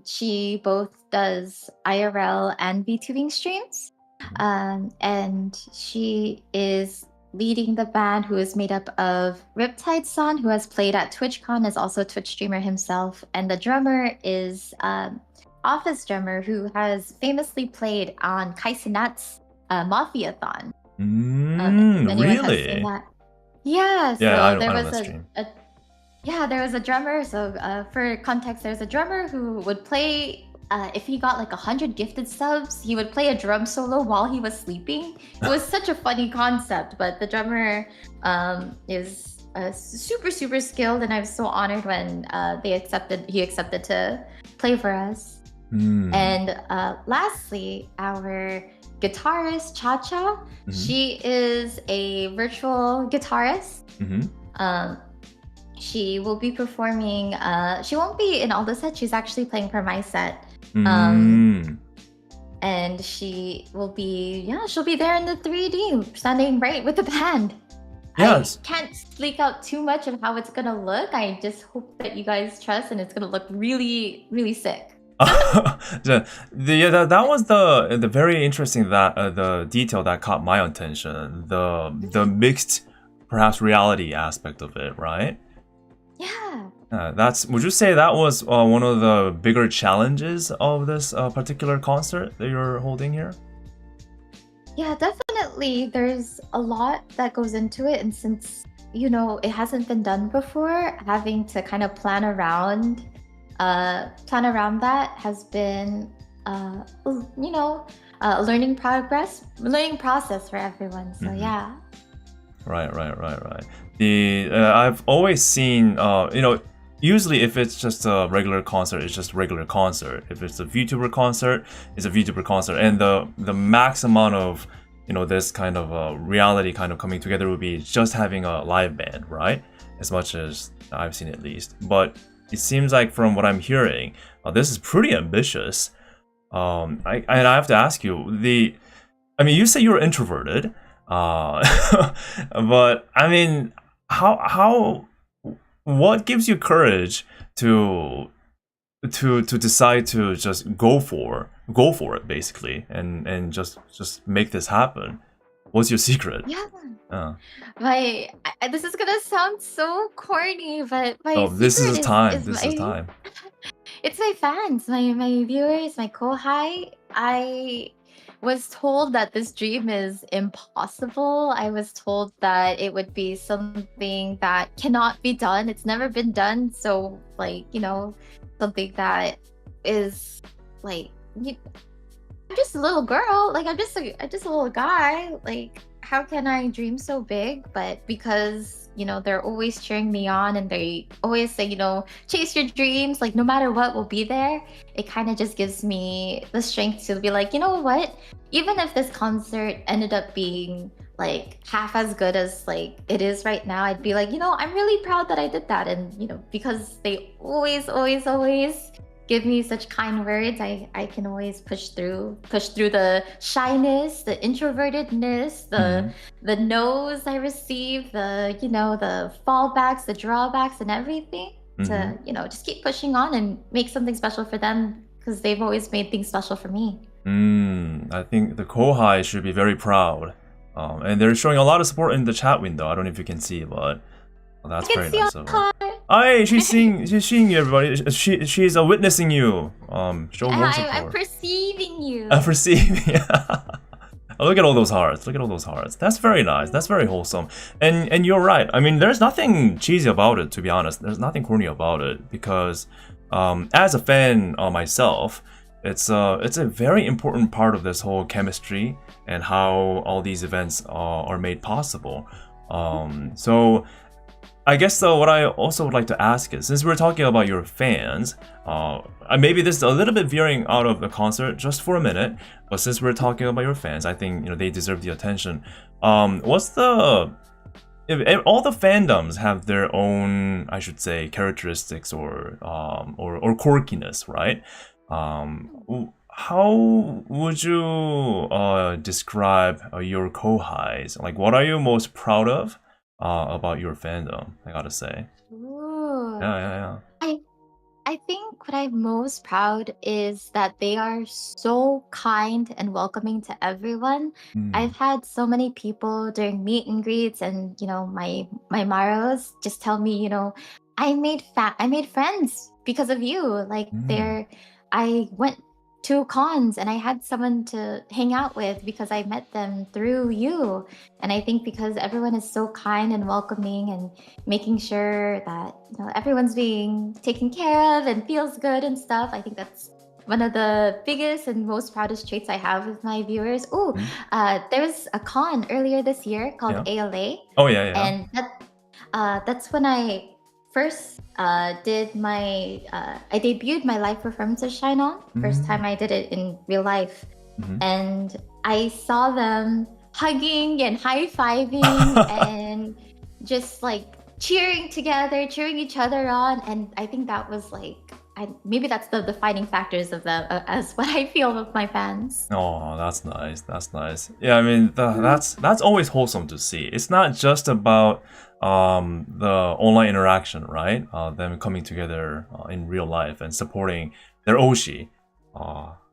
She both does IRL and VTubing streams. And she is leading the band, who is made up of Riptide-san, who has played at TwitchCon, is also a Twitch streamer himself. And the drummer is Office Drummer, who has famously played on Kaisenat's Mafia-thon. Really? Yeah, so I there don't was stream. there was a drummer. So for context, there's a drummer who would play, if he got 100 gifted subs, he would play a drum solo while he was sleeping. It was such a funny concept, but the drummer is super, super skilled, and I was so honored when he accepted to play for us. And lastly, our guitarist, Cha-Cha, she is a virtual guitarist. She will be performing, she won't be in all the sets, she's actually playing for my set. And she will be, she'll be there in the 3D, standing right with the band. Yes. I can't speak out too much of how it's gonna look. I just hope that you guys trust, and it's gonna look really, really sick. That was the very interesting the detail that caught my attention. The mixed, perhaps reality aspect of it, right? Yeah. Would you say that was one of the bigger challenges of this particular concert that you're holding here? Yeah, definitely. There's a lot that goes into it, and since it hasn't been done before, having to kind of plan around that has been a learning process for everyone. So yeah. Right. I've always seen usually if it's just a regular concert, it's just a regular concert. If it's a VTuber concert, it's a VTuber concert, and the max amount of this kind of reality kind of coming together would be just having a live band, right? As much as I've seen at least. But it seems like from what I'm hearing, this is pretty ambitious. I have to ask you, you say you're introverted, but I mean, what gives you courage to decide to just go for it basically, and just make this happen? What's your secret? Yeah. This is gonna sound so corny, but this is time. It's my fans, my viewers, my kohai. I was told that this dream is impossible. I was told that it would be something that cannot be done. It's never been done. So something that is I'm just a little girl. I'm just a little guy. How can I dream so big? But because they're always cheering me on, and they always say chase your dreams. No matter what, we'll be there. It kind of just gives me the strength to be like, what? Even if this concert ended up being half as good as it is right now, I'd be like, I'm really proud that I did that. And because they always give me such kind words, I can always push through the shyness, the introvertedness, the no's I receive, the fallbacks, the drawbacks, and everything to just keep pushing on and make something special for them, because they've always made things special for me. I think the kohai should be very proud, and they're showing a lot of support in the chat window. I don't know if you can see, but that's very nice of her. Hey, she's seeing you, everybody. She's witnessing you. Show more support. I'm perceiving you. I'm perceiving. Look at all those hearts. That's very nice. That's very wholesome. And you're right. I mean, there's nothing cheesy about it, to be honest. There's nothing corny about it, because as a fan myself, it's a very important part of this whole chemistry and how all these events are made possible. So I guess what I also would like to ask is, since we're talking about your fans, maybe this is a little bit veering out of the concert just for a minute, but since we're talking about your fans, I think they deserve the attention. If all the fandoms have their own, I should say, characteristics or quirkiness, right? How would you describe your kohais? What are you most proud of about your fandom, I gotta say? Ooh. Yeah. I think what I'm most proud is that they are so kind and welcoming to everyone. I've had so many people during meet and greets and my maros just tell me, I made friends because of you. I went to cons and I had someone to hang out with because I met them through you. And I think because everyone is so kind and welcoming and making sure that everyone's being taken care of and feels good and stuff, I think that's one of the biggest and most proudest traits I have with my viewers. There was a con earlier this year called ALA. Oh yeah. And that's when I first did I debuted my live performance of Shine On. First time I did it in real life. And I saw them hugging and high-fiving and just cheering together, cheering each other on. And I think that was maybe that's the defining factors of as what I feel with my fans. Oh, that's nice. Yeah, I mean, that's always wholesome to see. It's not just about the online interaction, right? Them coming together in real life and supporting their oshi.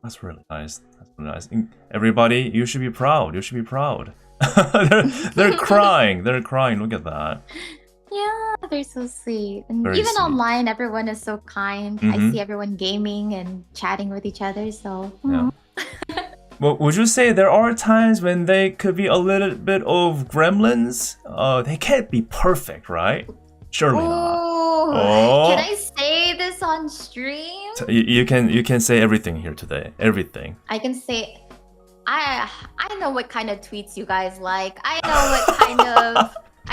That's really nice. Everybody, you should be proud. They're crying. Look at that. Yeah, they're so sweet. And Very even sweet. online, everyone is so kind. I Mhm. see everyone gaming and chatting with each other. So, Yeah. Well, would you say there are times when they could be a little bit of gremlins? They can't be perfect, right? Surely not. oh, can I say this on stream? You can say everything here today. Everything. I can say, I know what kind of tweets you guys like. I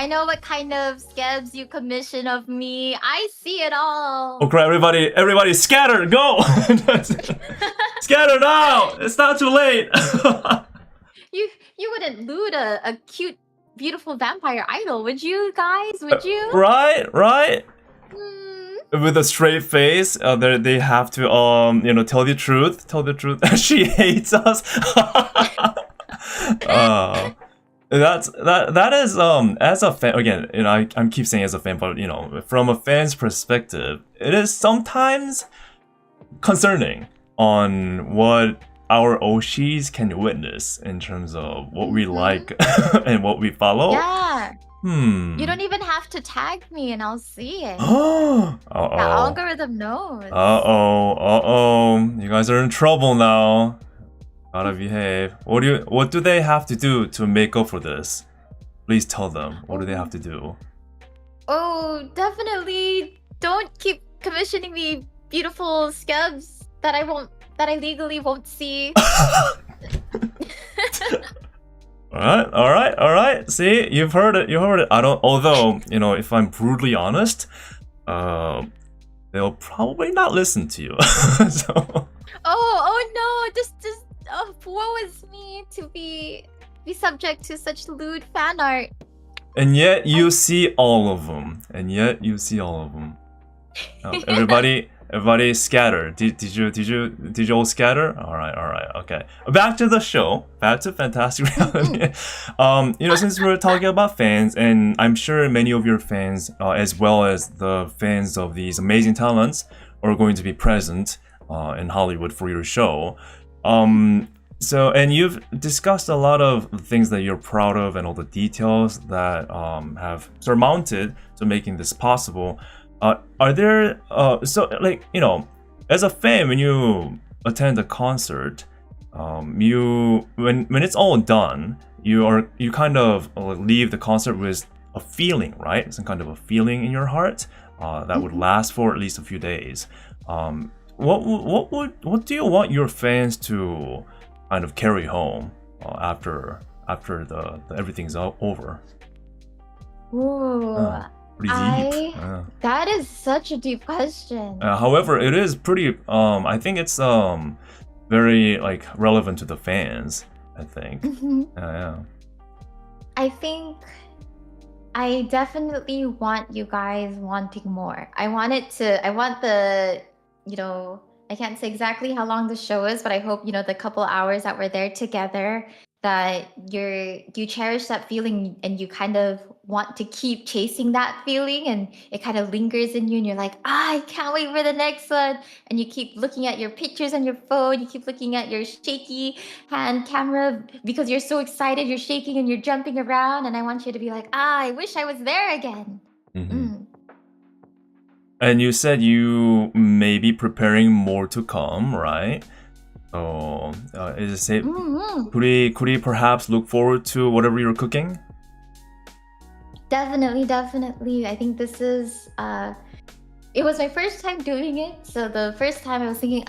know what kind of scabs you commission of me. I see it all. Okay, everybody, scatter, go! Scatter now! It's not too late. You wouldn't loot a cute, beautiful vampire idol, would you guys? Would you? Right. Hmm. With a straight face, they have to tell the truth. Tell the truth. She hates us. That is as a fan, again, I keep saying as a fan, but from a fan's perspective, it is sometimes concerning on what our Oshis can witness in terms of what we like and what we follow. Yeah. You don't even have to tag me and I'll see it. The algorithm knows. You guys are in trouble now. Gotta behave. What do they have to do to make up for this? Please tell them. What do they have to do? Oh, definitely don't keep commissioning me beautiful scabs that I legally won't see. All right. See, you've heard it. Although, if I'm brutally honest, they'll probably not listen to you. So. Oh no, just woe is me to be subject to such lewd fan art. And yet you see all of them. Everybody scatter. Did you all scatter? All right. Okay. Back to the show. Back to Fantastic Reality. Since we're talking about fans, and I'm sure many of your fans, as well as the fans of these amazing talents, are going to be present in Hollywood for your show. And you've discussed a lot of things that you're proud of and all the details that have surmounted to making this possible. Are there as a fan, when you attend a concert, when it's all done, you kind of leave the concert with a feeling, right? Some kind of a feeling in your heart that would last for at least a few days. What do you want your fans to kind of carry home after the everything's over? Ooh. Pretty deep. That is such a deep question. However, it is pretty. I think it's very relevant to the fans. I think. Yeah. I think I definitely want you guys wanting more. I want the I can't say exactly how long the show is, but I hope the couple hours that we're there together, that you cherish that feeling and you kind of want to keep chasing that feeling, and it kind of lingers in you and you're like, I can't wait for the next one, and you keep looking at your pictures on your phone, you keep looking at your shaky hand camera because you're so excited, you're shaking and you're jumping around, and I want you to be like, I wish I was there again. And you said you may be preparing more to come, right? So, is it safe? Could we perhaps look forward to whatever you're cooking? Definitely. I think this is it was my first time doing it. So the first time I was thinking,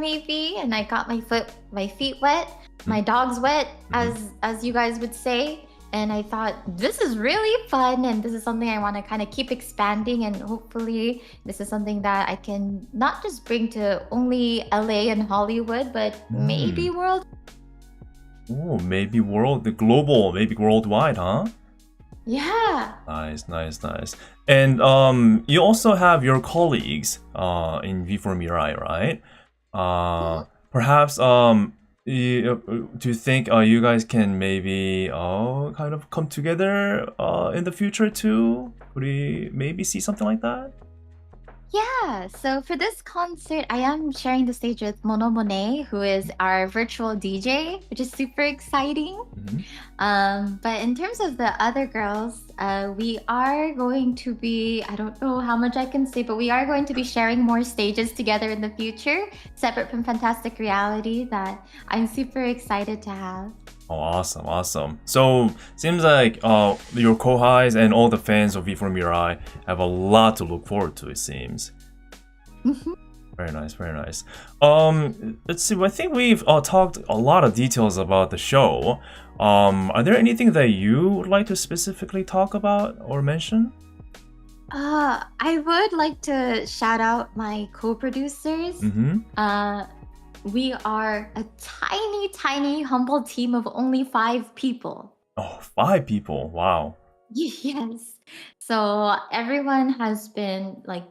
maybe, and I got my feet wet, my dog's wet, as you guys would say. And I thought, this is really fun, and this is something I want to kind of keep expanding, and hopefully this is something that I can not just bring to only LA and Hollywood, but maybe world. Oh, maybe global, maybe worldwide, huh? Yeah. Nice. And you also have your colleagues in V4Mirai, right? Perhaps do you think you guys can maybe kind of come together in the future too? Could we maybe see something like that? Yeah, so for this concert, I am sharing the stage with Monomone, who is our virtual DJ, which is super exciting. Mhm. But in terms of the other girls, we are going to be, I don't know how much I can say, but we are going to be sharing more stages together in the future, separate from Fantastic Reality, that I'm super excited to have. Oh, awesome, awesome. So, seems like your kohais and all the fans of V4Mirai have a lot to look forward to, it seems. Mhm. Very nice, very nice. Let's see, I think we've talked a lot of details about the show. Are there anything that you would like to specifically talk about or mention? I would like to shout out my co-producers. Mm-hmm. We are a tiny, tiny, humble team of only 5 people. Oh, 5 people. Wow. Yes. So everyone has been like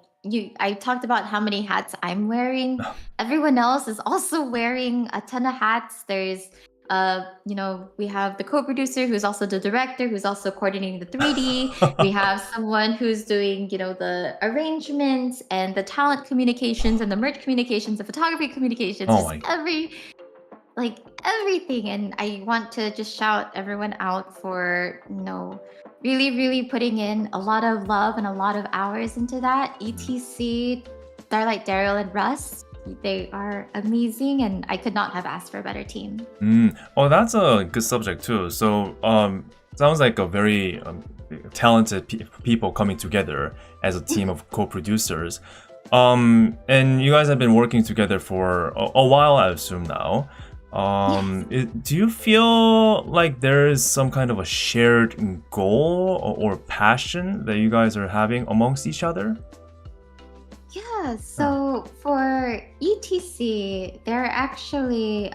I talked about how many hats I'm wearing. Everyone else is also wearing a ton of hats. There's we have the co-producer who's also the director, who's also coordinating the 3D. We have someone who's doing, the arrangements and the talent communications and the merch communications, the photography communications, Oh just my. everything. And I want to just shout everyone out for, really, really putting in a lot of love and a lot of hours into that. ETC, StarlightDaryl, and Russ. They are amazing, and I could not have asked for a better team. Oh, that's a good subject too. So, sounds like a very talented people coming together as a team of co-producers. And you guys have been working together for a while, I assume now. Do you feel like there is some kind of a shared goal or passion that you guys are having amongst each other? Yeah, so for ETC, they're actually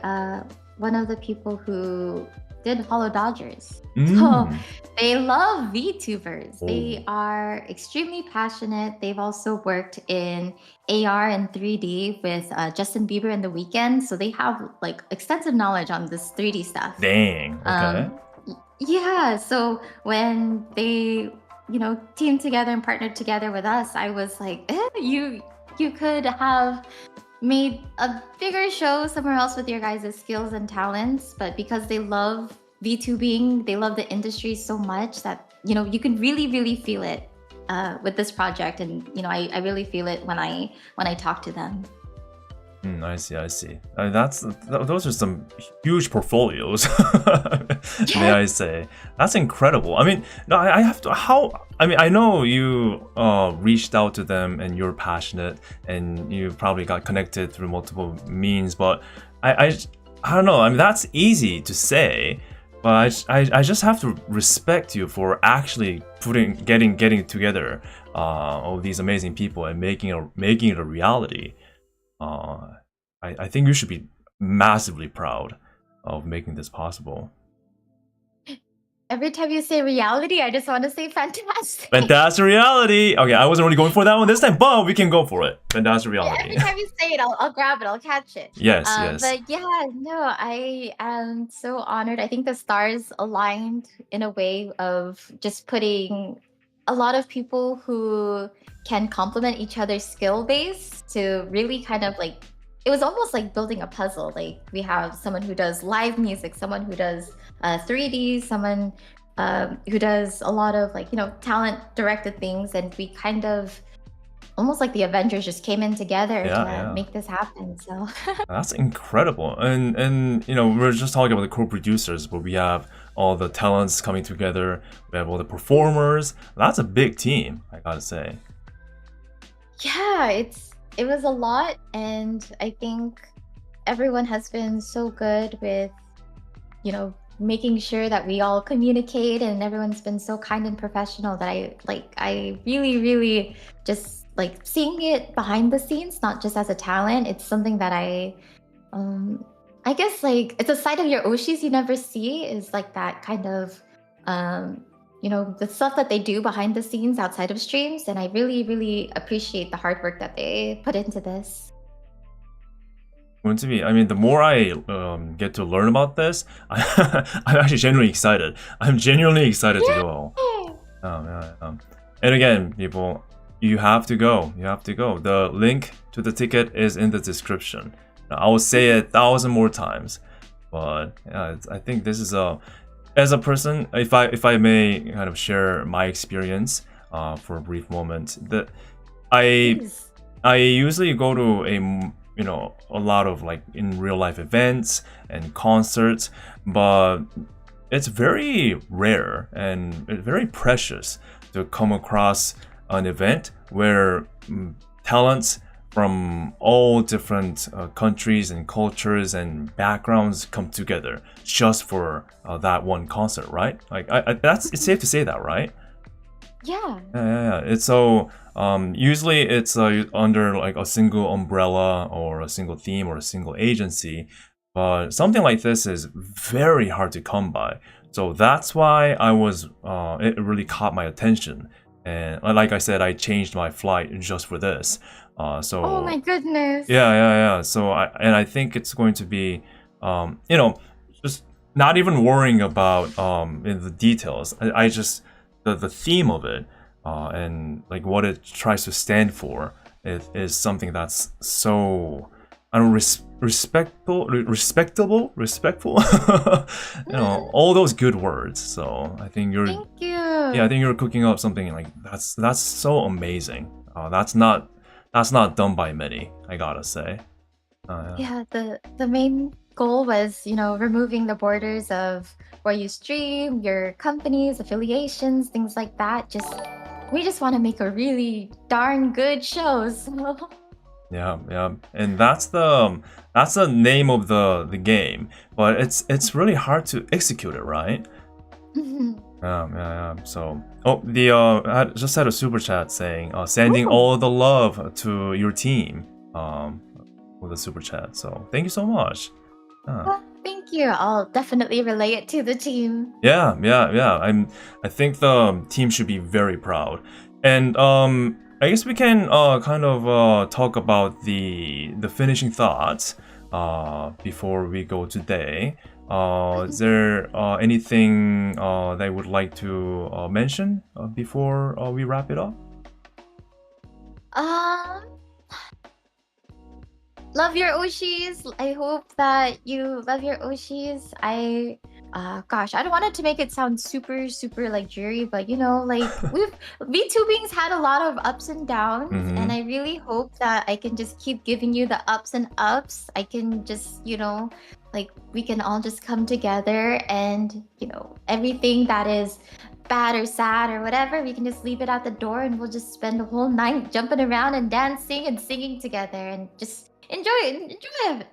one of the people who did Hollow Dodgers. So they love VTubers. They are extremely passionate. They've also worked in AR and 3D with Justin Bieber and The Weeknd. So they have extensive knowledge on this 3D stuff. Dang. Okay. Yeah, so when they teamed together and partnered together with us, I was like, you could have made a bigger show somewhere else with your guys' skills and talents, but because they love VTubing, they love the industry so much that you can really, really feel it with this project, and I really feel it when I talk to them. I see. I mean, those are some huge portfolios, may I say. That's incredible. I mean, no, I have to. I know you reached out to them and you're passionate and you probably got connected through multiple means, but I don't know. I mean, that's easy to say, but I just have to respect you for actually getting together all these amazing people and making it a reality. I think you should be massively proud of making this possible. Every time you say reality, I just want to say fantastic. Fantastic reality! Okay, I wasn't really going for that one this time, but we can go for it. Fantastic reality. Yeah, every time you say it, I'll grab it, I'll catch it. Yes. But yeah, no, I am so honored. I think the stars aligned in a way of just putting a lot of people who can complement each other's skill base to really kind of it was almost like building a puzzle. We have someone who does live music, someone who does 3D, someone who does a lot of talent directed things, and we kind of almost like the Avengers just came in together to make this happen. So that's incredible. And we're just talking about the co-producers, but we have all the talents coming together. We have all the performers. That's a big team, I gotta say. Yeah, it was a lot, and I think everyone has been so good with making sure that we all communicate, and everyone's been so kind and professional that I really, really just seeing it behind the scenes, not just as a talent. It's something that I guess it's a side of your Oshis you never see, is that kind of the stuff that they do behind the scenes outside of streams, and I really, really appreciate the hard work that they put into this. I mean, the more I get to learn about this, I'm actually genuinely excited. I'm genuinely excited to go. And again, people, you have to go. You have to go. The link to the ticket is in the description. I will say it 1,000 more times, but yeah, I think this is as a person, if I may kind of share my experience for a brief moment, that I usually go to a lot of like in real life events and concerts, but it's very rare and very precious to come across an event where talents from all different countries and cultures and backgrounds come together just for that one concert, right? Like it's safe to say that, right? Yeah. It's so usually it's under like a single umbrella or a single theme or a single agency, but something like this is very hard to come by. So that's why it really caught my attention. And like I said, I changed my flight just for this. Oh my goodness. Yeah. So I think it's going to be, just not even worrying about in the details. I just the theme of it and like what it tries to stand for is something that's so respectful. All those good words. So I think Thank you. yeah, I think you're cooking up something like that's so amazing. That's not done by many, I gotta say. Yeah, the main goal was, removing the borders of where you stream, your companies, affiliations, things like that. We just want to make a really darn good show. So. Yeah, and that's the name of the game, but it's really hard to execute it, right? Yeah. So, I just had a super chat saying, sending all the love to your team, with a super chat. So, thank you so much. Well, thank you. I'll definitely relay it to the team. Yeah. I think the team should be very proud. And I guess we can kind of talk about the finishing thoughts before we go today. Is there anything that you would like to mention before we wrap it up? Love your Oshis. I hope that you love your Oshis. Gosh, I don't want it to make it sound super like dreary, but like VTubing's had a lot of ups and downs, and I really hope that I can just keep giving you the ups and ups. I can just, like we can all just come together and, everything that is bad or sad or whatever, we can just leave it at the door and we'll just spend the whole night jumping around and dancing and singing together and just enjoy it.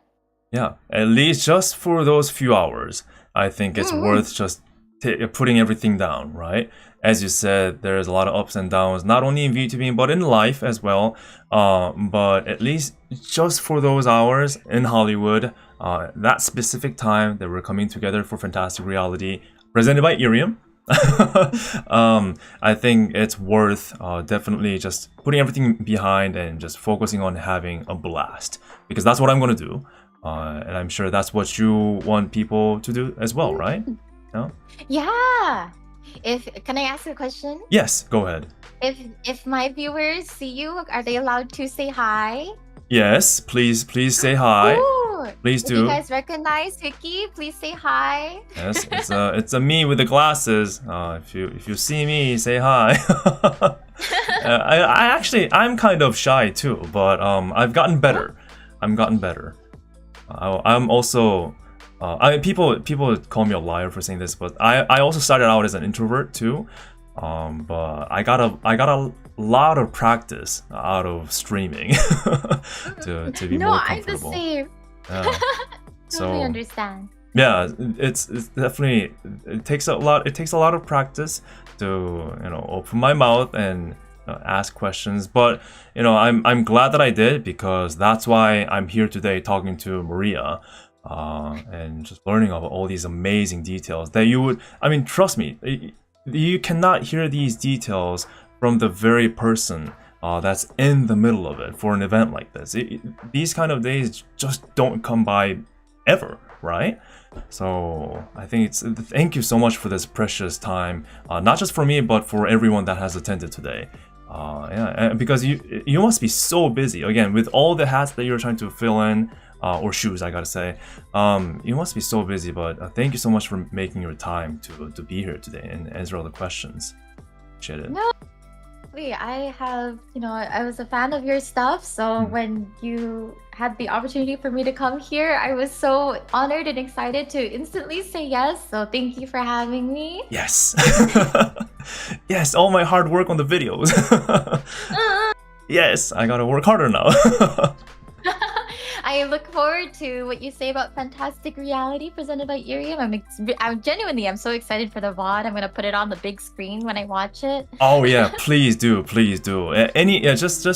Yeah, at least just for those few hours, I think it's worth just putting everything down, right? As you said, there's a lot of ups and downs, not only in VTubing, but in life as well. But at least just for those hours in Hollywood, that specific time that we're coming together for Fantastic Reality, presented by IRIAM, I think it's worth definitely just putting everything behind and just focusing on having a blast, because that's what I'm going to do. And I'm sure that's what you want people to do as well, right? No? Yeah. Can I ask a question? Yes, go ahead. If my viewers see you, are they allowed to say hi? Yes, please say hi. Ooh, Please if do. you guys recognize hwikky, please say hi. Yes, it's a me with the glasses. If you see me, say hi. I'm kind of shy too, but I've gotten better. I'm also people call me a liar for saying this, but I also started out as an introvert too. But I got a lot of practice out of streaming to be more comfortable. I'm the same. Yeah. Totally understand. Yeah, it's definitely it takes a lot of practice to open my mouth and ask questions, but I'm glad that I did, because that's why I'm here today talking to Maryia, and just learning about all these amazing details that trust me, you cannot hear these details from the very person that's in the middle of it for an event like this. These kind of days just don't come by ever, right? So I think thank you so much for this precious time, not just for me, but for everyone that has attended today. Yeah, because you must be so busy again with all the hats that you're trying to fill in, or shoes, I gotta say. You must be so busy, but thank you so much for making your time to be here today and answer all the questions. Appreciate it. No, I have, I was a fan of your stuff, so when you had the opportunity for me to come here, I was so honored and excited to instantly say yes. So thank you for having me. Yes. Yes, all my hard work on the videos. Yes, I gotta work harder now. I look forward to what you say about fantastic reality presented by IRIAM. I'm so excited for the VOD. I'm gonna put it on the big screen when I watch it. Oh yeah, please do. Just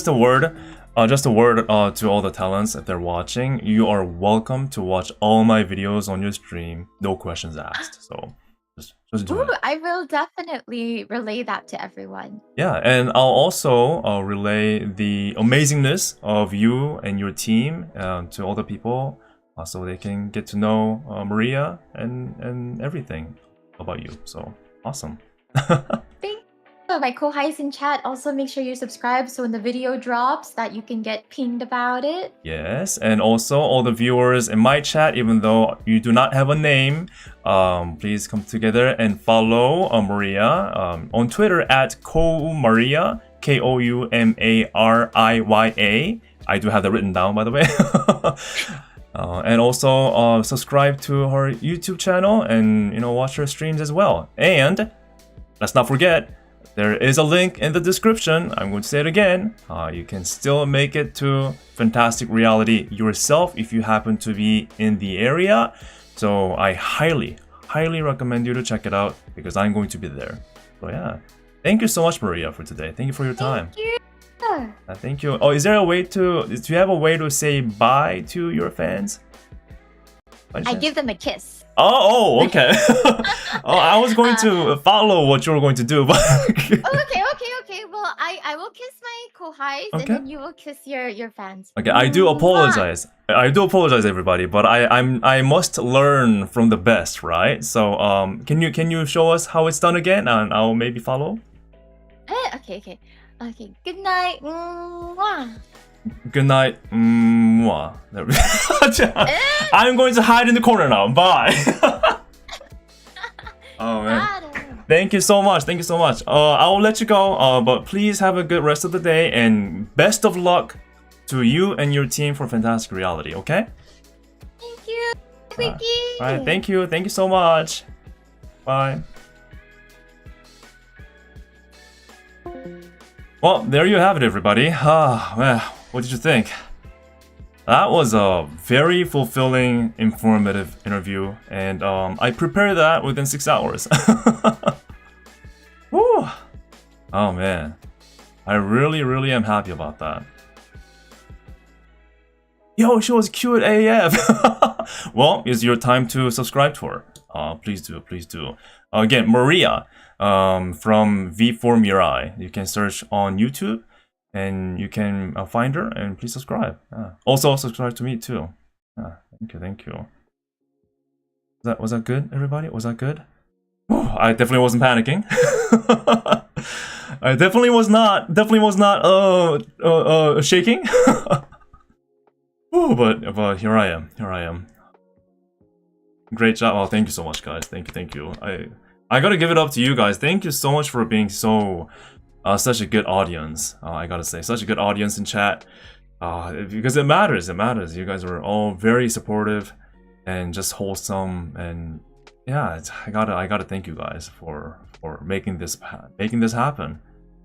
a word. To all the talents if they're watching. You are welcome to watch all my videos on your stream. No questions asked. So just do it. I will definitely relay that to everyone. Yeah, and I'll also relay the amazingness of you and your team to all the people, so they can get to know Maryia and everything about you. So awesome. Thank you. My co-highs in chat, also make sure you subscribe so when the video drops that you can get pinged about it. Yes, and also all the viewers in my chat, even though you do not have a name, please come together and follow Maryia on Twitter at Kou Mariya, Koumariya. I do have that written down, by the way. And also subscribe to her YouTube channel and watch her streams as well. And let's not forget, there is a link in the description. I'm going to say it again. You can still make it to Fantastic Reality yourself if you happen to be in the area. So I highly recommend you to check it out because I'm going to be there. So yeah, thank you so much, Maryia, for today. Thank you for your time. Thank you. Thank you. Oh, is there a way do you have a way to say bye to your fans? I give them a kiss. Oh, okay. Oh, I was going to follow what you were going to do, but okay. Well, I will kiss my co-highs and then you will kiss your fans. Okay, I do apologize. Everybody, but I must learn from the best, right? So can you show us how it's done again, and I'll maybe follow? Okay. Good night. Mwah. Good night. Mwah. I'm going to hide in the corner now. Bye. Oh man. Thank you so much. I'll let you go. But please have a good rest of the day and best of luck to you and your team for Fantastic Reality. Okay? Thank you, hwikky. All right. Thank you so much. Bye. Well, there you have it, everybody. What did you think? That was a very fulfilling, informative interview, and I prepared that within 6 hours. Woo! Oh man, I really am happy about that. Yo, she was cute AF. Well, it's your time to subscribe to her. Please do. Again, Maryia from V4Mirai. You can search on YouTube and you can find her, and please subscribe. Also subscribe to me too. Thank you. Was that good, everybody? Was that good? I definitely wasn't panicking. I definitely was not shaking. But here I am. Great job. Oh, thank you so much, guys. Thank you. I gotta give it up to you guys. Thank you so much for being such a good audience. I gotta say, such a good audience in chat. Because it matters. You guys were all very supportive and just wholesome, and yeah, I gotta thank you guys for making this happen.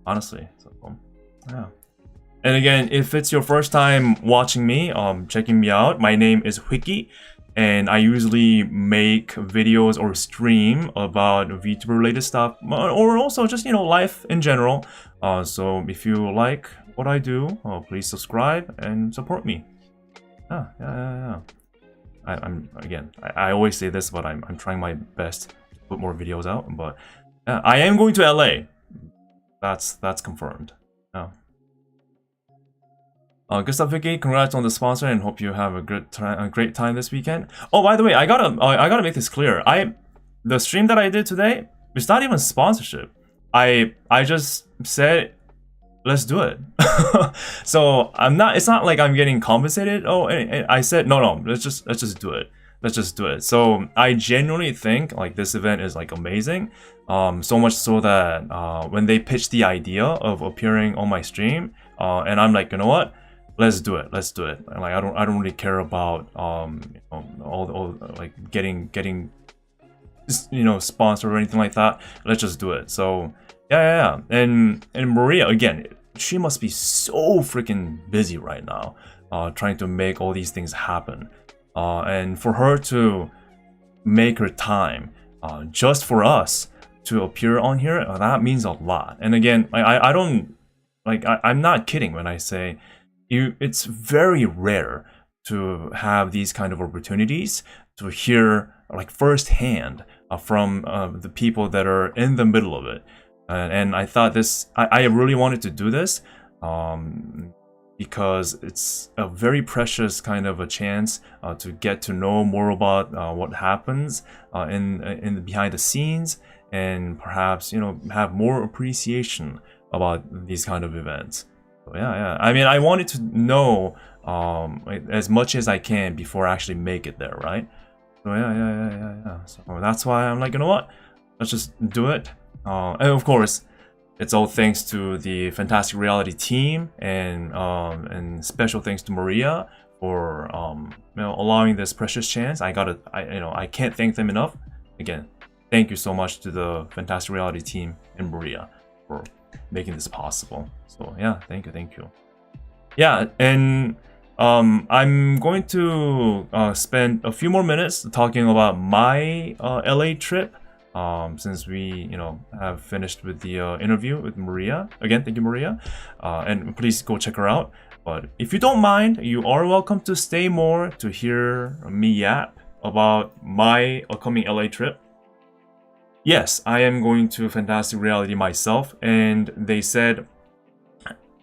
Honestly, so yeah. And again, if it's your first time watching me, checking me out, my name is hwikky, and I usually make videos or stream about VTuber related stuff, or also just life in general. So if you like what I do, please subscribe and support me. Yeah. I always say this, but I'm trying my best to put more videos out. But I am going to LA. That's confirmed. Yeah. Good stuff, Vicky. Congrats on the sponsor, and hope you have a great time this weekend. Oh, by the way, I gotta make this clear. The stream that I did today, it's not even sponsorship. I just said let's do it. So it's not like I'm getting compensated. Oh, and I said no, let's just do it. Let's just do it. So I genuinely think like this event is like amazing. So much so that when they pitched the idea of appearing on my stream, and I'm like, you know what? Let's do it. Let's do it. And like I don't really care about all like getting sponsored or anything like that. Let's just do it. So yeah. And Maryia, again, she must be so freaking busy right now, trying to make all these things happen. And for her to make her time just for us to appear on here, that means a lot. And again, I don't like I'm not kidding when I say it's very rare to have these kind of opportunities to hear like firsthand from the people that are in the middle of it. And I thought I really wanted to do this because it's a very precious kind of a chance to get to know more about what happens in the behind the scenes, and perhaps have more appreciation about these kind of events. So yeah. I mean, I wanted to know as much as I can before I actually make it there, right? So yeah. So that's why I'm like, you know what? Let's just do it. And of course, it's all thanks to the Fantastic Reality team, and special thanks to Maryia for allowing this precious chance. I can't thank them enough. Again, thank you so much to the Fantastic Reality team and Maryia for making this possible. So yeah, thank you. Yeah, and I'm going to spend a few more minutes talking about my LA trip. Since we, have finished with the interview with Maryia. Again, thank you, Maryia. And please go check her out. But if you don't mind, you are welcome to stay more to hear me yap about my upcoming LA trip. Yes, I am going to Fantastic Reality myself, and they said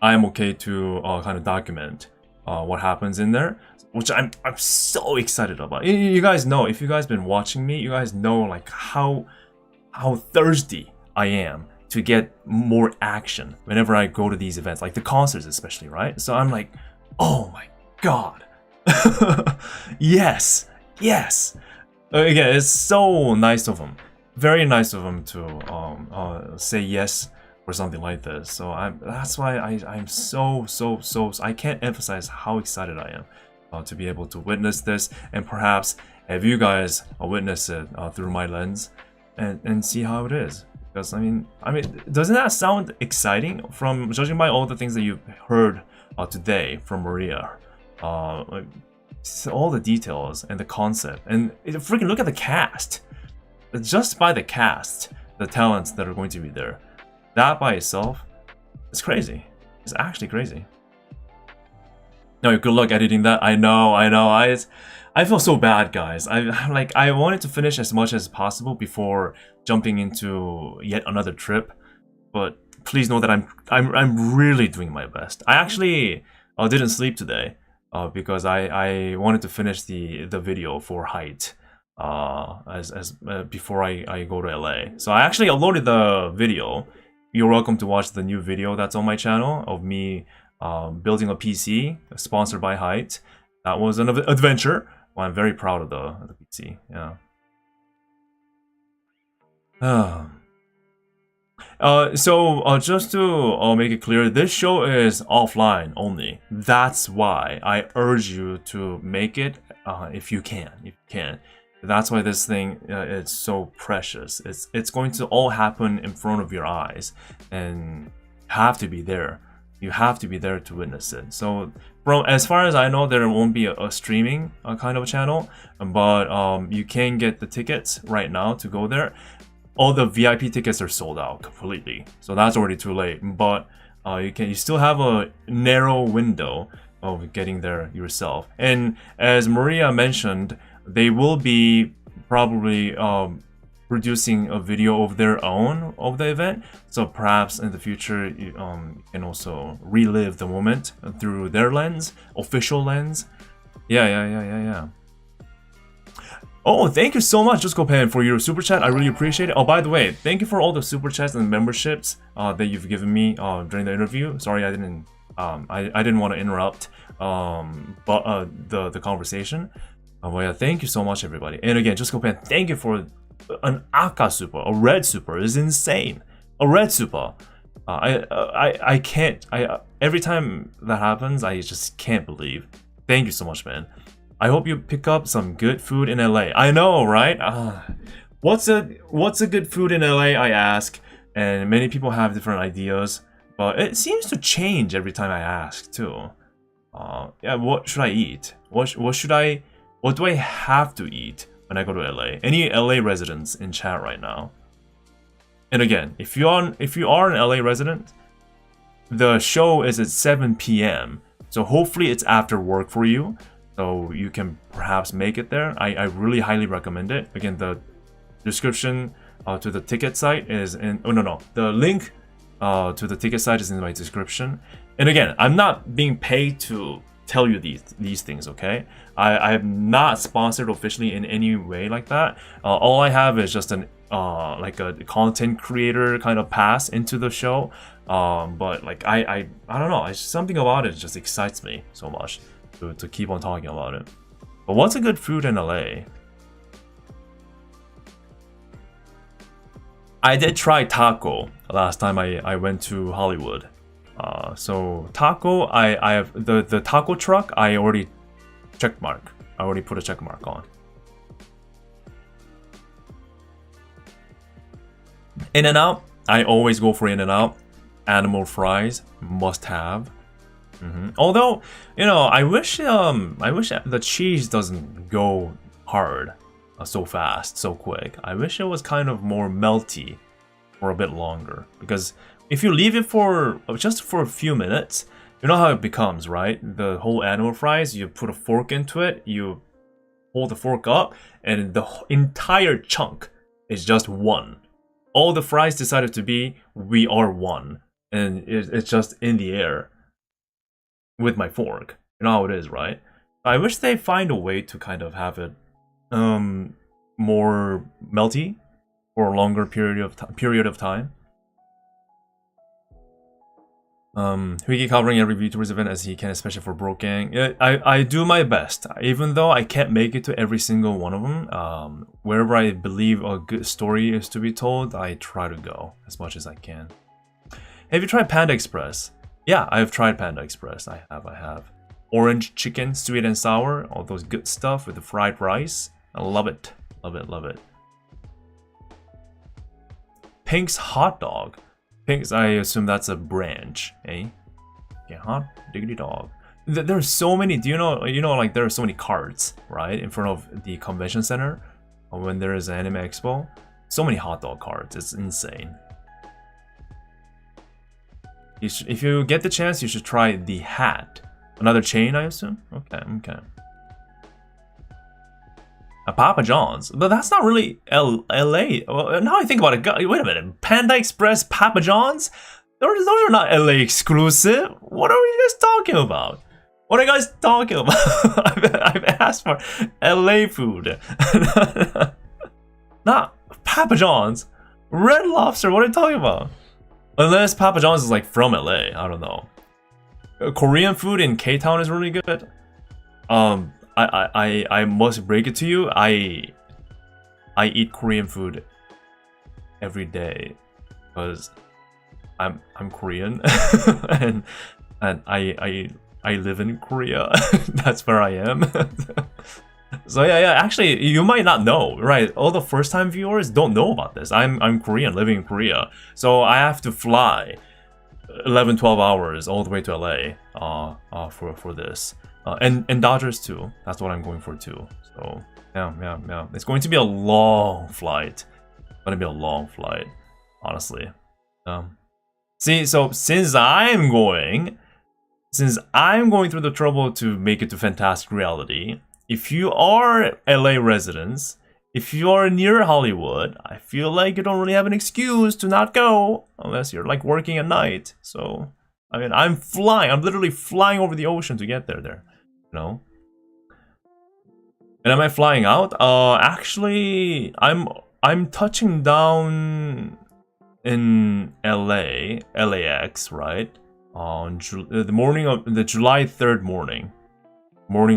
I am okay to kind of document what happens in there, which I'm so excited about. You guys know, if you guys been watching me, you guys know like how thirsty I am to get more action whenever I go to these events, like the concerts especially, right? So I'm like, oh my god. yes. Again, it's so nice of them. Very nice of them to say yes for something like this. So that's why I'm so I can't emphasize how excited I am to be able to witness this, and perhaps have you guys witness it through my lens and see how it is. Because I mean, doesn't that sound exciting? From judging by all the things that you've heard today from Maryia, like all the details and the concept, and freaking look at the cast. Just by the cast, the talents that are going to be there, that by itself is crazy. It's actually crazy. No, good luck editing that. I know. I feel so bad, guys. I wanted to finish as much as possible before jumping into yet another trip, but please know that I'm really doing my best. I actually didn't sleep today because I wanted to finish the video for Height before I go to LA. So I actually uploaded the video. You're welcome to watch the new video that's on my channel of me building a PC sponsored by Height. That was an adventure. Well, I'm very proud of the PC. Yeah. So just to make it clear, this show is offline only. That's why I urge you to make it if you can. That's why this thing is so precious. It's going to all happen in front of your eyes, and you have to be there. You have to be there to witness it. So, as far as I know, there won't be a streaming kind of channel, but you can get the tickets right now to go there. All the VIP tickets are sold out completely, so that's already too late. But you still have a narrow window of getting there yourself. And as Maryia mentioned, they will be probably producing a video of their own of the event, so perhaps in the future you can also relive the moment through their lens, official lens. Yeah. Oh, thank you so much, Just Go Pen, for your super chat. I really appreciate it. Oh, by the way, thank you for all the super chats and memberships that you've given me during the interview. Sorry, I didn't want to interrupt the conversation. Well, yeah, thank you so much, everybody. And again, Just Go Pen, thank you for an Aka super, a red super is insane. A red super. I can't. Every time that happens, I just can't believe. Thank you so much, man. I hope you pick up some good food in LA. I know, right? What's a good food in LA? I ask, and many people have different ideas, but it seems to change every time I ask too. Yeah, what should I eat? What do I have to eat when I go to LA? Any LA residents in chat right now? And again, if you are an LA resident, the show is at 7 p.m. So hopefully it's after work for you, so you can perhaps make it there. I really highly recommend it. Again, the description to the ticket site is in. Oh no, the link to the ticket site is in my description. And again, I'm not being paid to tell you these things, okay? I am not sponsored officially in any way like that. All I have is just an like a content creator kind of pass into the show. But like I don't know, it's something about it just excites me so much to keep on talking about it. But what's a good food in LA? I did try taco last time I went to Hollywood. So taco, I have the taco truck. I already I already put a check mark on. In-N-Out, I always go for In-N-Out. Animal fries, must have. Although, you know, I wish the cheese doesn't go hard so fast, so quick. I wish it was kind of more melty for a bit longer, because if you leave it for just for a few minutes, you know how it becomes, right? The whole animal fries, you put a fork into it, you hold the fork up, and the entire chunk is just one. All the fries decided to be, we are one. And it's just in the air with my fork. You know how it is, right? I wish they find a way to kind of have it more melty for a longer period of time. Hwikky covering every VTubers event as he can, especially for Broke Gang. Yeah, I do my best, even though I can't make it to every single one of them. Wherever I believe a good story is to be told, I try to go as much as I can. Have you tried Panda Express? Yeah, I've tried Panda Express. I have. Orange chicken, sweet and sour, all those good stuff with the fried rice. I love it. Love it. Pink's hot dog. Pink's, I assume that's a branch, eh? Yeah, hot diggity dog. There's so many. Do you know? Like there are so many carts, right, in front of the convention center when there is an anime expo. So many hot dog carts. It's insane. If you get the chance, you should try the Hat. Another chain, I assume? Okay. Papa John's. But that's not really LA. Well, now I think about it, wait a minute. Panda Express, Papa John's? Those are not LA exclusive. What are you guys talking about? I've asked for LA food. Not Papa John's. Red Lobster, what are you talking about? Unless Papa John's is like from LA, I don't know. Korean food in K-Town is really good. I must break it to you. I eat Korean food every day because I'm Korean and I live in Korea. That's where I am. So yeah, actually, you might not know, right? All the first-time viewers don't know about this. I'm Korean, living in Korea, so I have to fly 11-12 hours all the way to LA for this, and Dodgers too. That's what I'm going for too. So yeah. It's going to be a long flight. Honestly. See, so since I'm going through the trouble to make it to Fantastic Reality. If you are LA residents, if you are near Hollywood, I feel like you don't really have an excuse to not go unless you're like working at night. So, I mean, I'm literally flying over the ocean to get there, you know? And am I flying out? Actually, I'm touching down in LAX, right? On the morning of the July 3rd morning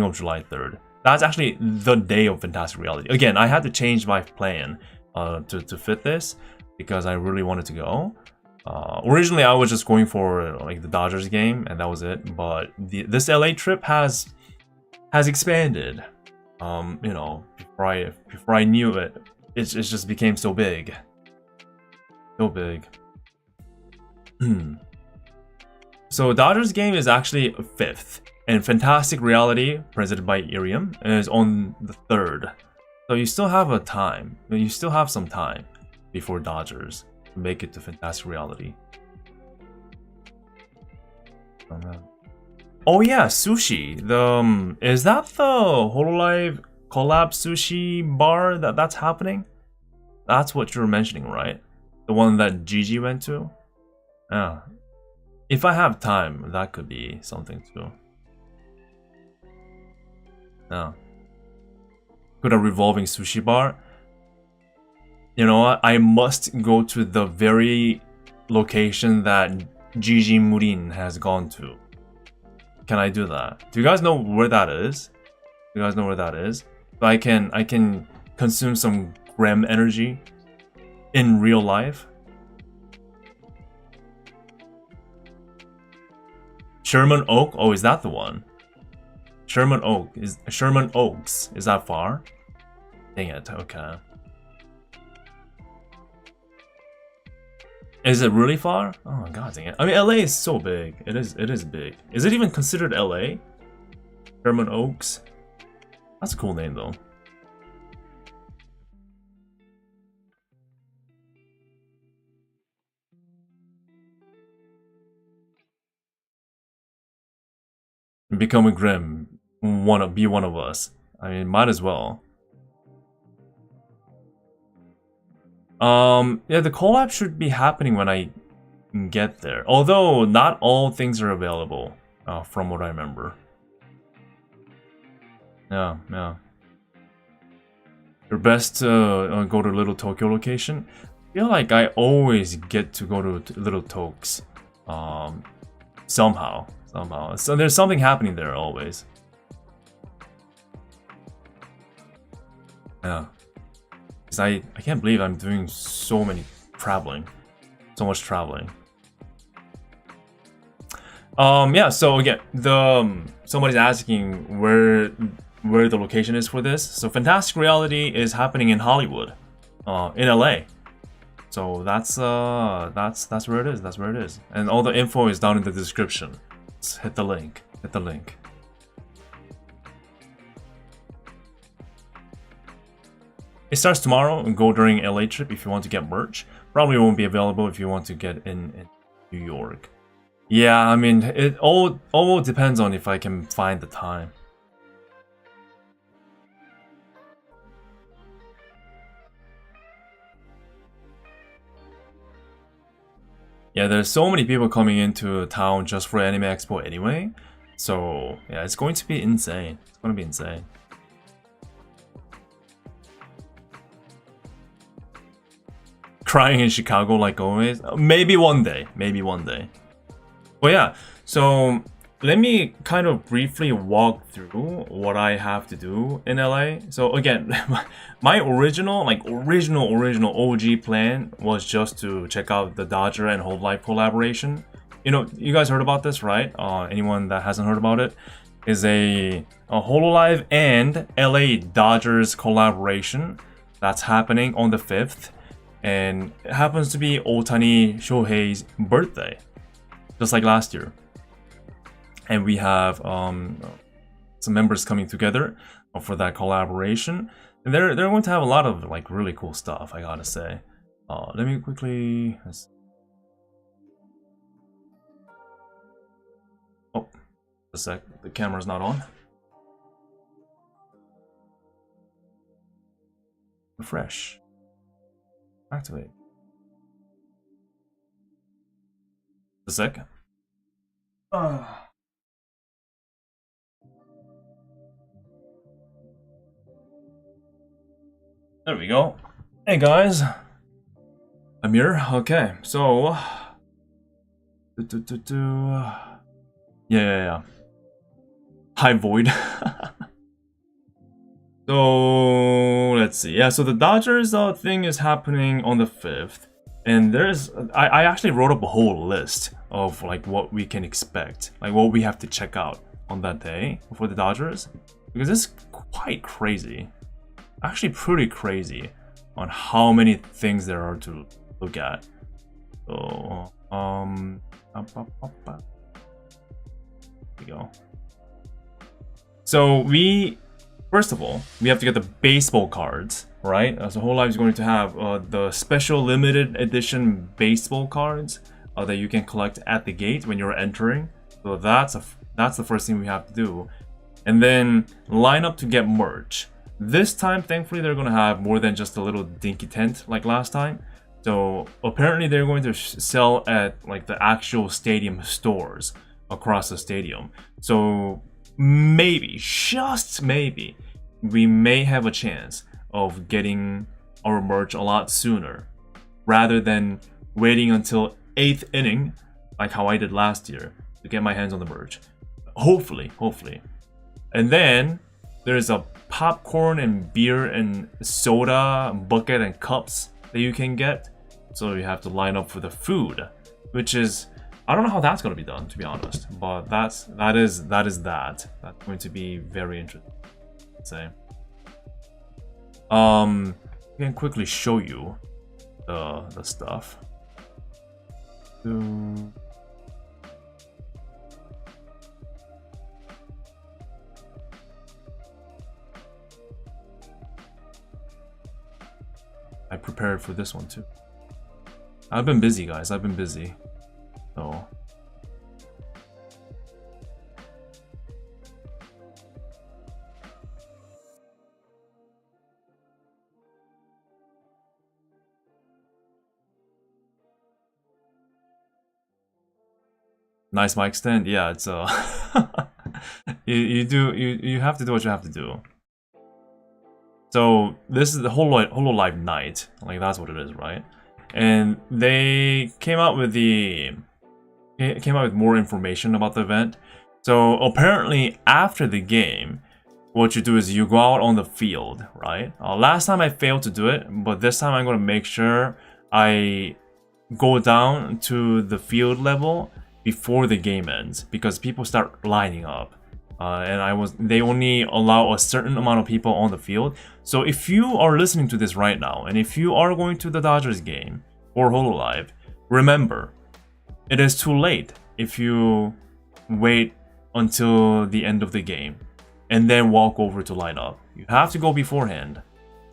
of July 3rd. That's actually the day of Fantastic Reality. Again, I had to change my plan to fit this because I really wanted to go. Originally, I was just going for like the Dodgers game, and that was it. But this LA trip has expanded. You know, before I knew it, it just became so big, so big. So Dodgers game is actually 5th, and Fantastic Reality, presented by IRIAM, is on the 3rd. So you still have a time. You still have some time before Dodgers to make it to Fantastic Reality. Oh yeah, sushi. Is that the Hololive collab sushi bar that's happening? That's what you were mentioning, right? The one that Gigi went to? Yeah. If I have time, that could be something too. Yeah. Could a revolving sushi bar? You know what? I must go to the very location that Gigi Murin has gone to. Can I do that? Do you guys know where that is? Do you guys know where that is? So I can consume some Grem energy in real life. Sherman Oak? Oh, is that the one? Sherman Oaks. Is that far? Dang it, okay. Is it really far? Oh god dang it. I mean LA is so big. It is big. Is it even considered LA? Sherman Oaks? That's a cool name though. Become a Grim. Be one of us. I mean, might as well. Yeah, the collab should be happening when I get there. Although not all things are available, from what I remember. Yeah. Your best to go to Little Tokyo location. I feel like I always get to go to Little Tokes. Somehow. So there's something happening there always. Yeah. Because I can't believe I'm doing so much traveling. Yeah, so again, somebody's asking where the location is for this. So Fantastic Reality is happening in Hollywood, in LA. So that's where it is. That's where it is. And all the info is down in the description. Let's hit the link. It starts tomorrow and go during LA trip if you want to get merch. Probably won't be available if you want to get in New York. Yeah, I mean, it all depends on if I can find the time. Yeah, there's so many people coming into town just for Anime Expo anyway. So, yeah, it's going to be insane. It's going to be insane. Crying in Chicago like always. Maybe one day. But yeah, so let me kind of briefly walk through what I have to do in LA. So again, my original OG plan was just to check out the Dodger and Whole Life collaboration. You know, you guys heard about this, right? Anyone that hasn't heard about it, is a Hololive and LA Dodgers collaboration that's happening on the 5th. And it happens to be Ohtani Shohei's birthday, just like last year. And we have some members coming together for that collaboration. And they're going to have a lot of like really cool stuff, I gotta say. Let me quickly... Oh, a sec, the camera's not on. Refresh. Activate. A sec. There we go. Hey guys, I'm here. Okay, so yeah. Hi Void. So let's see. Yeah, so the Dodgers thing is happening on the 5th, and I actually wrote up a whole list of like what we can expect, like what we have to check out on that day for the Dodgers, because it's quite crazy, actually pretty crazy on how many things there are to look at. So there we go. So first of all, we have to get the baseball cards, right? So Whole Life is going to have the special limited edition baseball cards that you can collect at the gate when you're entering. So that's the first thing we have to do. And then line up to get merch. This time, thankfully, they're going to have more than just a little dinky tent like last time. So apparently they're going to sell at like the actual stadium stores across the stadium. So maybe, just maybe, we may have a chance of getting our merch a lot sooner rather than waiting until 8th inning like how I did last year to get my hands on the merch. Hopefully. And then there's a popcorn and beer and soda bucket and cups that you can get. So you have to line up for the food, which is, I don't know how that's going to be done, to be honest, but that is that's going to be very interesting, I'd say. I can quickly show you the stuff. I prepared for this one too. I've been busy, guys. I've been busy. So nice mic stand. Yeah, it's you have to do what you have to do. So this is the Hololive night, like that's what it is, right? And they came out with more information about the event. So apparently after the game, what you do is you go out on the field, right? Last time I failed to do it, but this time I'm going to make sure I go down to the field level before the game ends, because people start lining up. They only allow a certain amount of people on the field. So if you are listening to this right now, and if you are going to the Dodgers game or Hololive, remember, it is too late if you wait until the end of the game and then walk over to line up. You have to go beforehand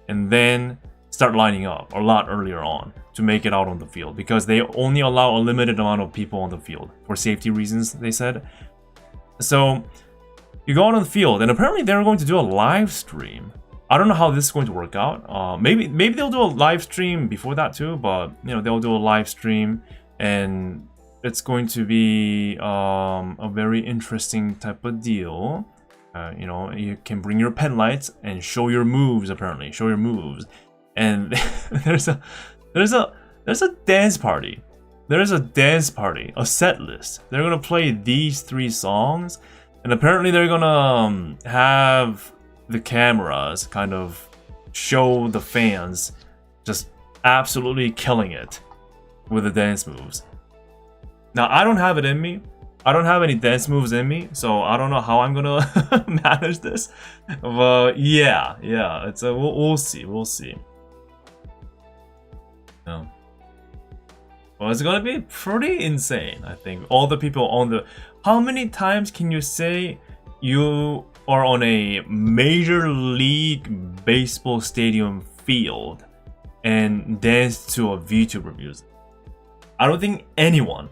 and then start lining up a lot earlier on to make it out on the field, because they only allow a limited amount of people on the field for safety reasons, they said. So you go out on the field, and apparently they're going to do a live stream. I don't know how this is going to work out. Maybe they'll do a live stream before that too, but you know, they'll do a live stream, and it's going to be a very interesting type of deal. You know, you can bring your pen lights and show your moves. Apparently, show your moves, and there's a dance party. There is a dance party, a set list. They're gonna play these 3 songs. And apparently they're gonna have the cameras kind of show the fans just absolutely killing it with the dance moves. Now, I don't have it in me. I don't have any dance moves in me, so I don't know how I'm gonna manage this. But yeah, it's we'll see. Yeah. Well, it's gonna be pretty insane, I think. All the people on the... How many times can you say you are on a major league baseball stadium field and dance to a VTuber music? I don't think anyone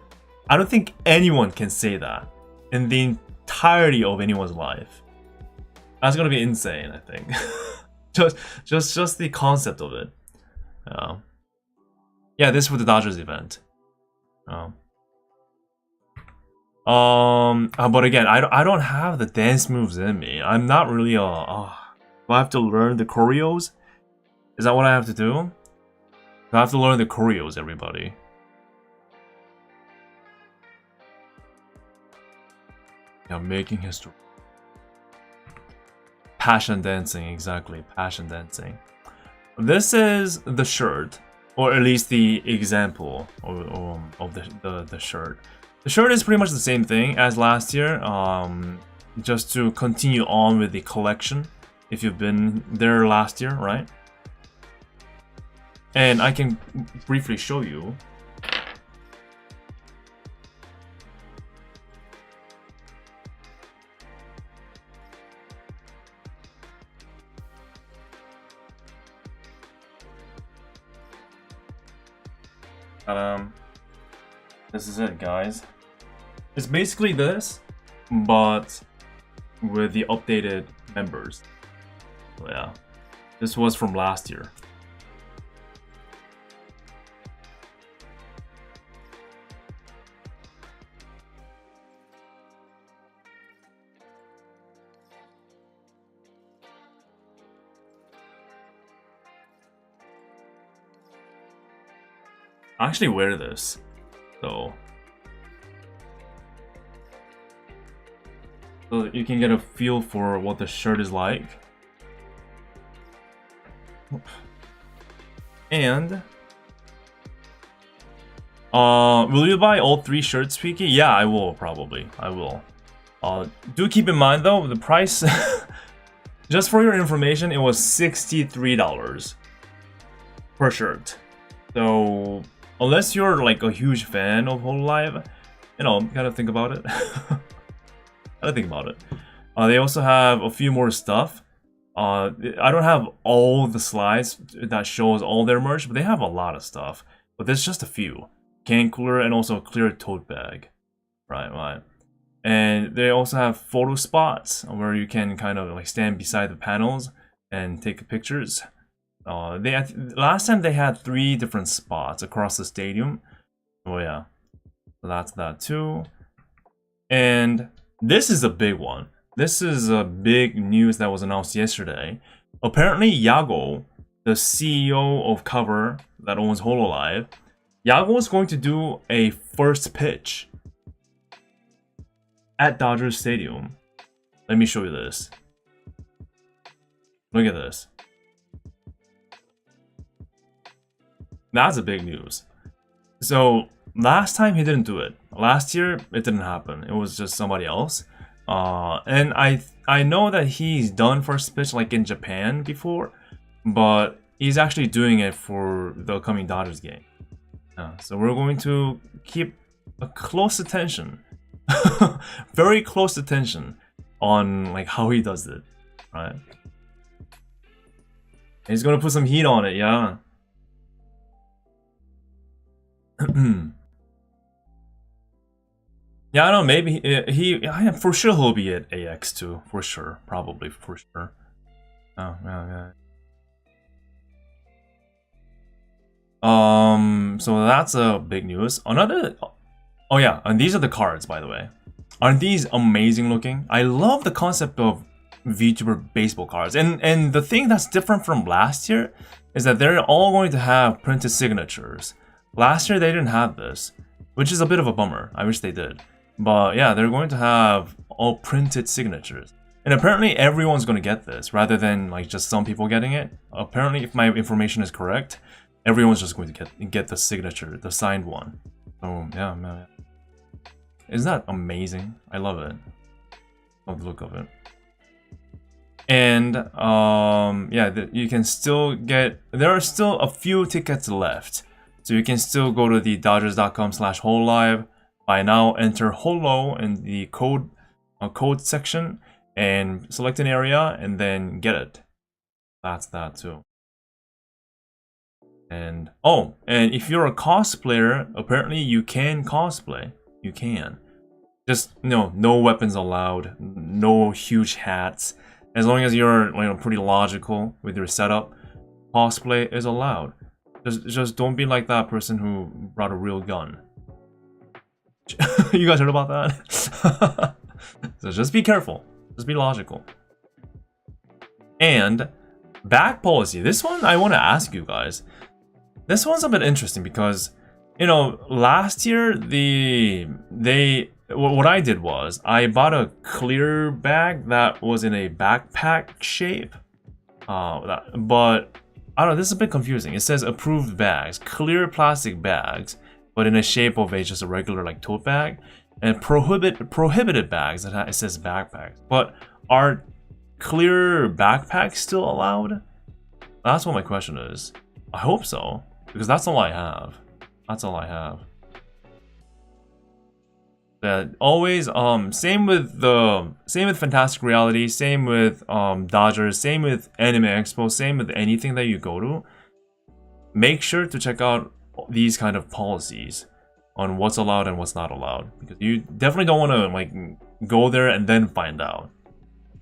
can say that in the entirety of anyone's life. That's gonna be insane, I think. just the concept of it. Yeah, this is for the Dodgers event. But again, I don't have the dance moves in me. I'm not really do I have to learn the choreos? Is that what I have to do? I have to learn the choreos, everybody. Yeah, making history. Passion dancing, exactly. Passion dancing. This is the shirt, or at least the example of the shirt. The shirt is pretty much the same thing as last year, just to continue on with the collection, if you've been there last year, right? And I can briefly show you. This is it, guys. It's basically this, but with the updated members. So yeah, this was from last year. I actually wear this, so you can get a feel for what the shirt is like. And will you buy all 3 shirts, hwikky? Yeah, I will, probably. I will. Do keep in mind though, the price, just for your information, it was $63 per shirt. So unless you're like a huge fan of Hololive, you know, gotta think about it. Gotta think about it. They also have a few more stuff. I don't have all the slides that shows all their merch, but they have a lot of stuff. But there's just a few. Can cooler and also a clear tote bag. Right. And they also have photo spots where you can kind of like stand beside the panels and take pictures. Last time they had 3 different spots across the stadium. Oh yeah, so that's that too. And this is a big one. This is a big news that was announced yesterday. Apparently, Yago, the CEO of Cover that owns Hololive, Yago is going to do a first pitch at Dodgers Stadium. Let me show you this. Look at this. That's a big news. So last time he didn't do it. Last year it didn't happen. It was just somebody else. And I know that he's done first pitch like in Japan before, but he's actually doing it for the upcoming Dodgers game. So we're going to keep a close attention, very close attention on like how he does it, right? He's gonna put some heat on it, yeah. Yeah, I don't know, maybe yeah, for sure he'll be at AX too, for sure, probably, for sure. Oh, yeah. So that's a big news. Another, oh yeah, and these are the cards, by the way. Aren't these amazing looking? I love the concept of VTuber baseball cards, and the thing that's different from last year is that they're all going to have printed signatures. Last year they didn't have this, which is a bit of a bummer. I wish they did. But yeah, they're going to have all printed signatures. And apparently everyone's going to get this, rather than like just some people getting it. Apparently, if my information is correct, everyone's just going to get the signature, the signed one. So yeah, man. Isn't that amazing? I love it. Love the look of it. And yeah, you can still get, there are still a few tickets left. So you can still go to the dodgers.com/hololive. By now, enter HOLO in the code section and select an area and then get it. That's that too. And oh, and if you're a cosplayer, apparently you can cosplay. You can. Just no weapons allowed, no huge hats. As long as you're pretty logical with your setup, cosplay is allowed. Just don't be like that person who brought a real gun. You guys heard about that? So just be careful. Just be logical. And Bag policy. This one I want to ask you guys. This one's a bit interesting because, you know, last year what I did was I bought a clear bag that was in a backpack shape. But I don't know, this is a bit confusing. It says approved bags, clear plastic bags, but in a shape of just a regular like tote bag, and prohibited bags that it says backpacks. But are clear backpacks still allowed? That's what my question is. I hope so, because that's all I have. That's all I have. Yeah, always same with Fantastic Reality, same with Dodgers, same with Anime Expo, same with anything that you go to. Make sure to check out these kind of policies on what's allowed and what's not allowed, because you definitely don't want to like go there and then find out.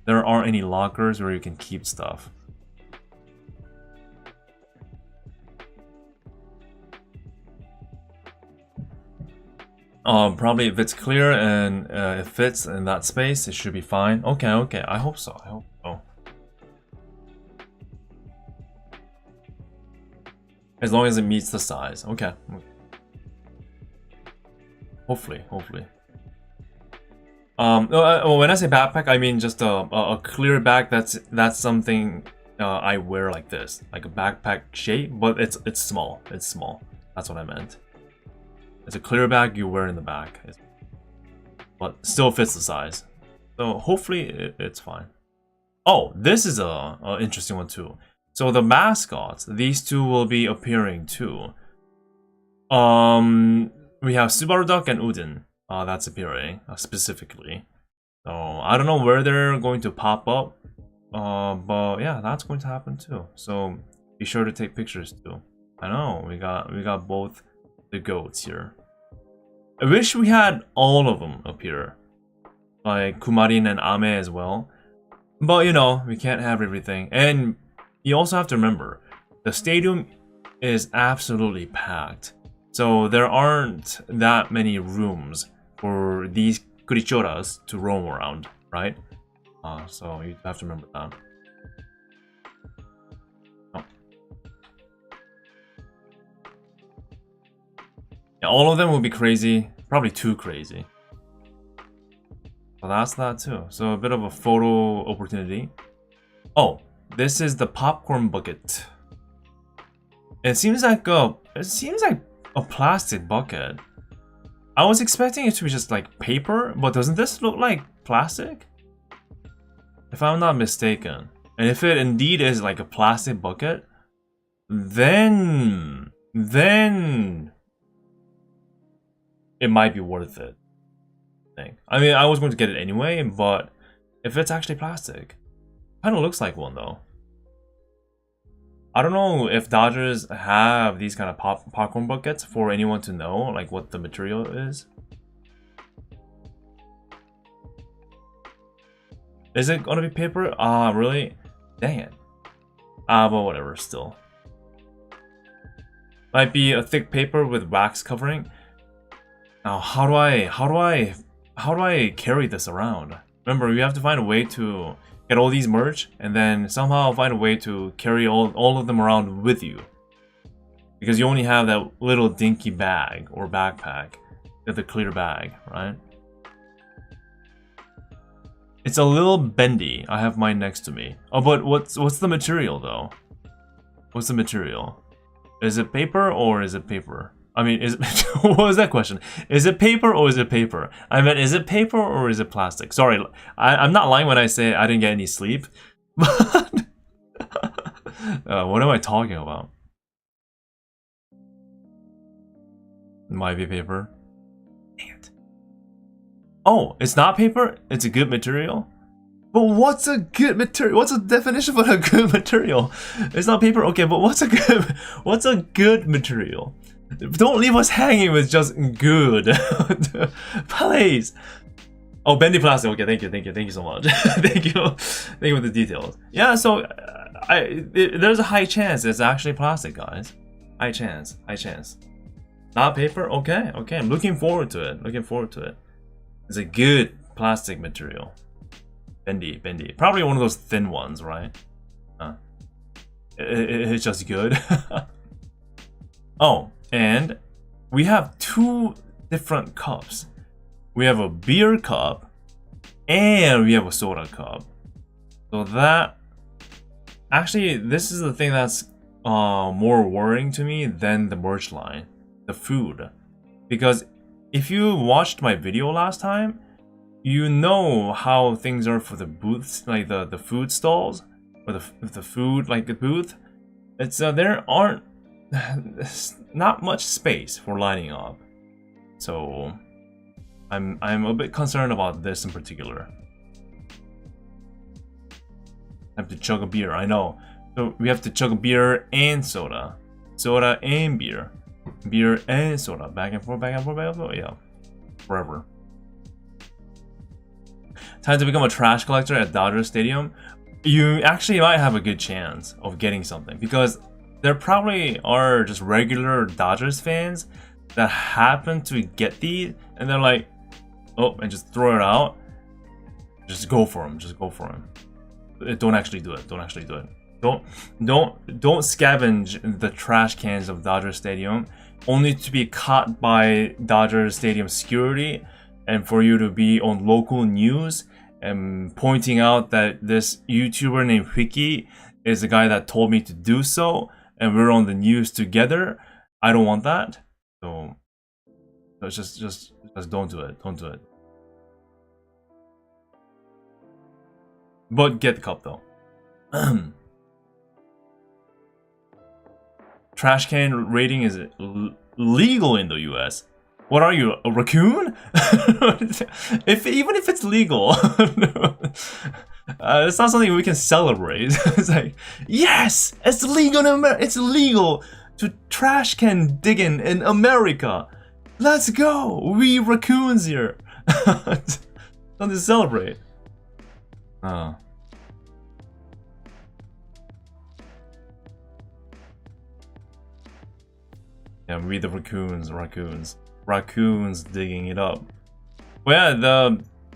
There aren't any lockers where you can keep stuff. Probably if it's clear and it fits in that space, it should be fine. Okay, I hope so. I hope so. As long as it meets the size. Okay. Hopefully. When I say backpack, I mean just a clear bag that's something I wear like this, like a backpack shape, but it's small. It's small. That's what I meant. It's a clear bag you wear in the back, but still fits the size. So hopefully it's fine. Oh, this is a interesting one too. So the mascots, these two will be appearing too. We have Subaru Duck and Udin. That's appearing specifically. So I don't know where they're going to pop up. But yeah, that's going to happen too. So be sure to take pictures too. I know we got both the goats here. I wish we had all of them appear, like Kumarin and Ame as well. But you know, we can't have everything. And you also have to remember, the stadium is absolutely packed. So there aren't that many rooms for these Kurichoras to roam around, right? So you have to remember that. Oh. Yeah, all of them will be crazy, probably too crazy. So that's that too. So a bit of a photo opportunity. Oh, this is the popcorn bucket. It seems like a plastic bucket. I was expecting it to be just like paper, but doesn't this look like plastic? If I'm not mistaken. And if it indeed is like a plastic bucket, then it might be worth it. I mean, I was going to get it anyway, but if it's actually plastic, kind of looks like one though. I don't know if Dodgers have these kind of popcorn buckets for anyone to know, like what the material is. Is it gonna be paper? Really? Dang it. But whatever, still. Might be a thick paper with wax covering. Now, how do I carry this around? Remember, we have to find a way to get all these merch and then somehow find a way to carry all of them around with you. Because you only have that little dinky bag or backpack, the clear bag, right? It's a little bendy. I have mine next to me. Oh, but what's the material though? What's the material? Is it paper or is it paper? I mean, what was that question? Is it paper or is it paper? I meant, is it paper or is it plastic? Sorry, I'm not lying when I say I didn't get any sleep. But what am I talking about? It might be paper. Dang it. Oh, it's not paper? It's a good material? But what's a good material? What's the definition of a good material? It's not paper, okay, but what's a good material? Don't leave us hanging with just good. Please. Oh, bendy plastic. Okay, thank you so much. thank you for the details. Yeah, so there's a high chance it's actually plastic, guys. High chance. Not paper. Okay. I'm looking forward to it. It's a good plastic material. Bendy. Probably one of those thin ones, right? it's just good. Oh, and we have 2 different cups. We have a beer cup and we have a soda cup. So that actually, this is the thing that's more worrying to me than the merch line, the food. Because if you watched my video last time, you know how things are for the booths, like the food stalls, or the food like the booth. It's there aren't not much space for lining up, so I'm a bit concerned about this in particular. I have to chug a beer, I know. So we have to chug a beer and soda, soda and beer, beer and soda, back and forth, back and forth, back and forth. Yeah, forever. Time to become a trash collector at Dodger Stadium. You actually might have a good chance of getting something because there probably are just regular Dodgers fans that happen to get these and they're like, oh, and just throw it out. Just go for them. Just go for them. Don't actually do it. Don't actually do it. Don't scavenge the trash cans of Dodger Stadium only to be caught by Dodger Stadium security and for you to be on local news and pointing out that this YouTuber named hwikky is the guy that told me to do so, and we're on the news together. I don't want that. So just don't do it. Don't do it. But get the cup though. Trash can rating is legal in the US. What are you, a raccoon? Even if it's legal, it's not something we can celebrate. It's like, yes, it's legal in America. It's legal to trash can digging in America. Let's go, we raccoons here. Something to celebrate. Yeah, we the raccoons digging it up. But yeah,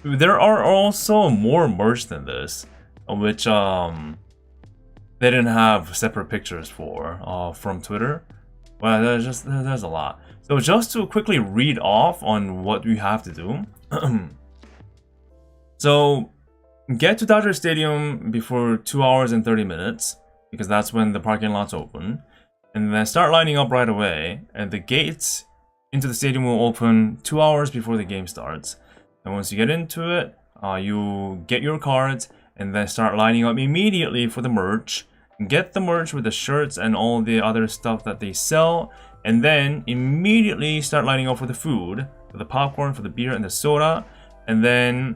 there are also more merch than this, which they didn't have separate pictures for from Twitter. Well, there's a lot. So just to quickly read off on what we have to do. So get to Dodger Stadium before 2 hours and 30 minutes because that's when the parking lot's open. And then start lining up right away, and the gates into the stadium will open 2 hours before the game starts. And once you get into it, you get your cards, and then start lining up immediately for the merch. Get the merch with the shirts and all the other stuff that they sell, and then immediately start lining up for the food, for the popcorn, for the beer, and the soda. And then,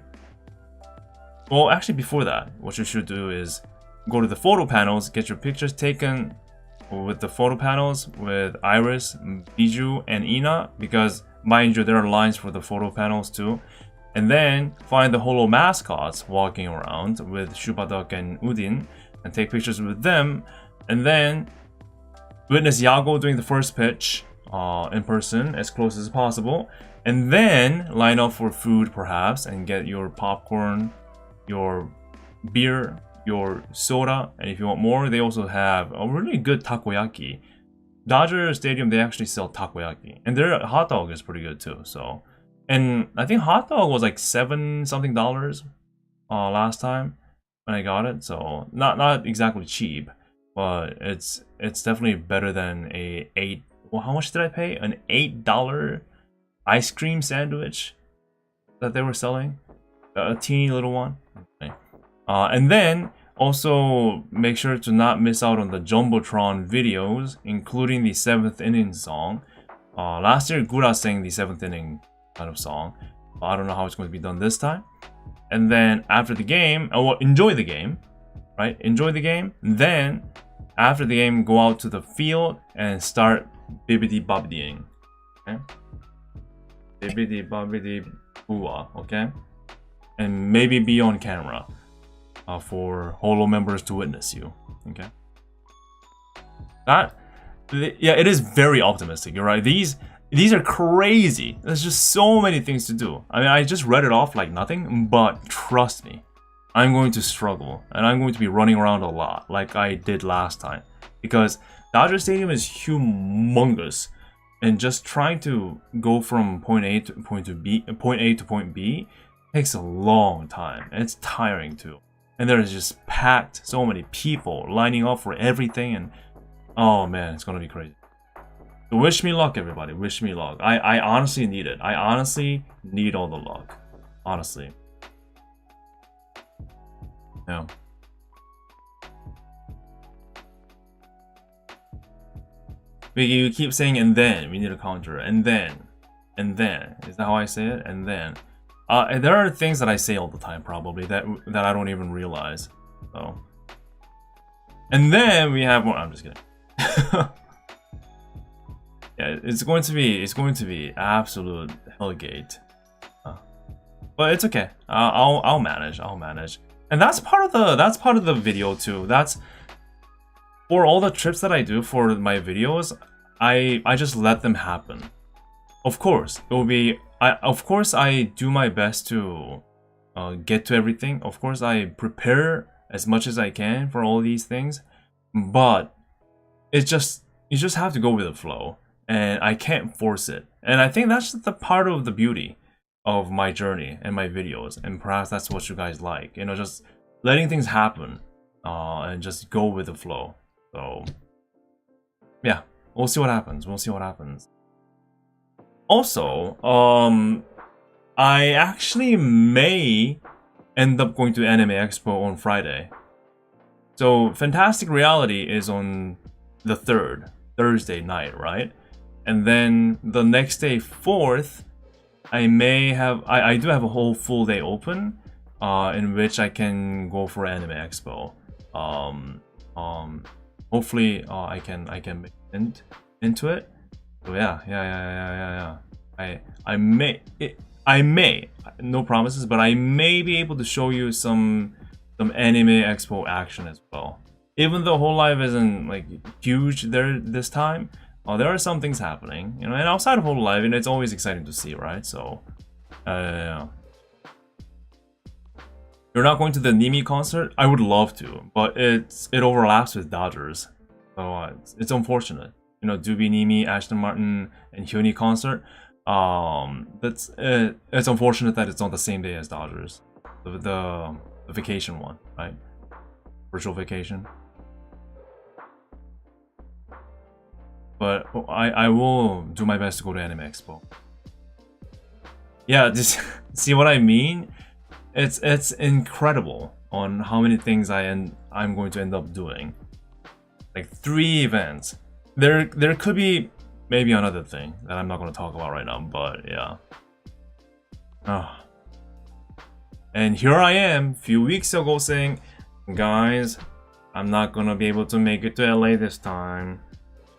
well, actually before that, what you should do is go to the photo panels, get your pictures taken with the photo panels with Iris, Biju, and Ina, because mind you, there are lines for the photo panels too. And then find the holo mascots walking around with Shubaduck and Udin and take pictures with them. And then witness Yago doing the first pitch in person as close as possible. And then line up for food perhaps and get your popcorn, your beer, your soda, and if you want more, they also have a really good takoyaki. Dodger Stadium, they actually sell takoyaki, and their hot dog is pretty good too. So, and I think hot dog was like $7 something last time when I got it. So not exactly cheap, but it's definitely better than a well, how much did I pay? An $8 ice cream sandwich that they were selling, a teeny little one. Okay. And then also make sure to not miss out on the Jumbotron videos, including the 7th inning song. Last year, Gura sang the 7th inning kind of song. I don't know how it's going to be done this time. And then after the game, enjoy the game, right? Enjoy the game. Then after the game, go out to the field and start bibbidi bobbidi-ing. Okay? Bibbidi bobbidi boo-ah, okay? And maybe be on camera. For holo members to witness you. Okay. Yeah, it is very optimistic. You're right. These are crazy. There's just so many things to do. I mean, I just read it off like nothing, but trust me, I'm going to struggle and I'm going to be running around a lot like I did last time. because Dodger Stadium is humongous, and just trying to go from point A to point B takes a long time, and it's tiring too. And there is just packed, so many people lining up for everything, and oh man, it's gonna be crazy. So wish me luck, everybody. Wish me luck. I honestly need it. I honestly need all the luck. Honestly. Yeah. You keep saying and then we need a counter and then is that how I say it? And then there are things that I say all the time probably that I don't even realize. So and then we have more. I'm just kidding. Yeah, it's going to be absolute hellgate. But it's okay. I'll manage. And that's part of the video too. That's for all the trips that I do for my videos. I just let them happen. Of course, it will be. Of course, I do my best to get to everything. Of course, I prepare as much as I can for all these things. But you just have to go with the flow, and I can't force it. And I think that's the part of the beauty of my journey and my videos, and perhaps that's what you guys like. You know, just letting things happen and just go with the flow. So yeah, we'll see what happens. Also, I actually may end up going to Anime Expo on Friday. So Fantastic Reality is on the 3rd, Thursday night, right? And then the next day, 4th, I do have a whole full day open, in which I can go for Anime Expo. Hopefully, I can make it into it. So yeah. I may, no promises, but I may be able to show you some Anime Expo action as well. Even though Whole Live isn't like huge there this time, there are some things happening, you know. And outside of Whole Live, and it's always exciting to see, right? So, yeah. You're not going to the Nimi concert? I would love to, but it overlaps with Dodgers, so it's unfortunate. You know, Doobie, Nimi, Ashton Martin, and Hyuni concert. It's unfortunate that it's on the same day as Dodgers, the vacation one, right? Virtual vacation. But I will do my best to go to Anime Expo. Yeah, just see what I mean? It's incredible on how many things I'm going to end up doing. Like 3 events. There could be maybe another thing that I'm not going to talk about right now, but yeah. And here I am, a few weeks ago saying, guys, I'm not going to be able to make it to LA this time.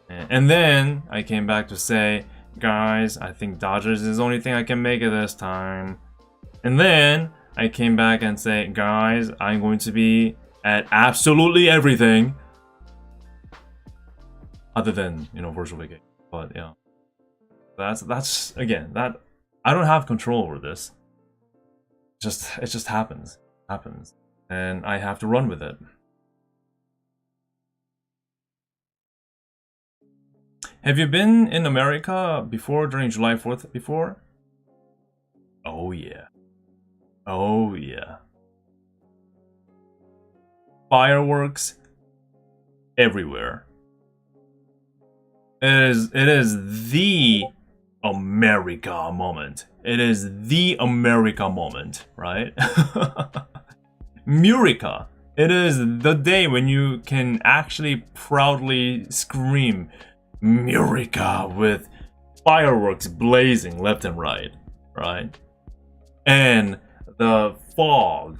And then I came back to say, guys, I think Dodgers is the only thing I can make it this time. And then I came back and say, guys, I'm going to be at absolutely everything. Other than, you know, virtual vacation. But yeah. That's again, that I don't have control over this. It just happens. And I have to run with it. Have you been in America before during July 4th before? Oh yeah. Oh yeah. Fireworks everywhere. It is the America moment. It is the America moment, right? Murica. It is the day when you can actually proudly scream Murica with fireworks blazing left and right, right? And the fog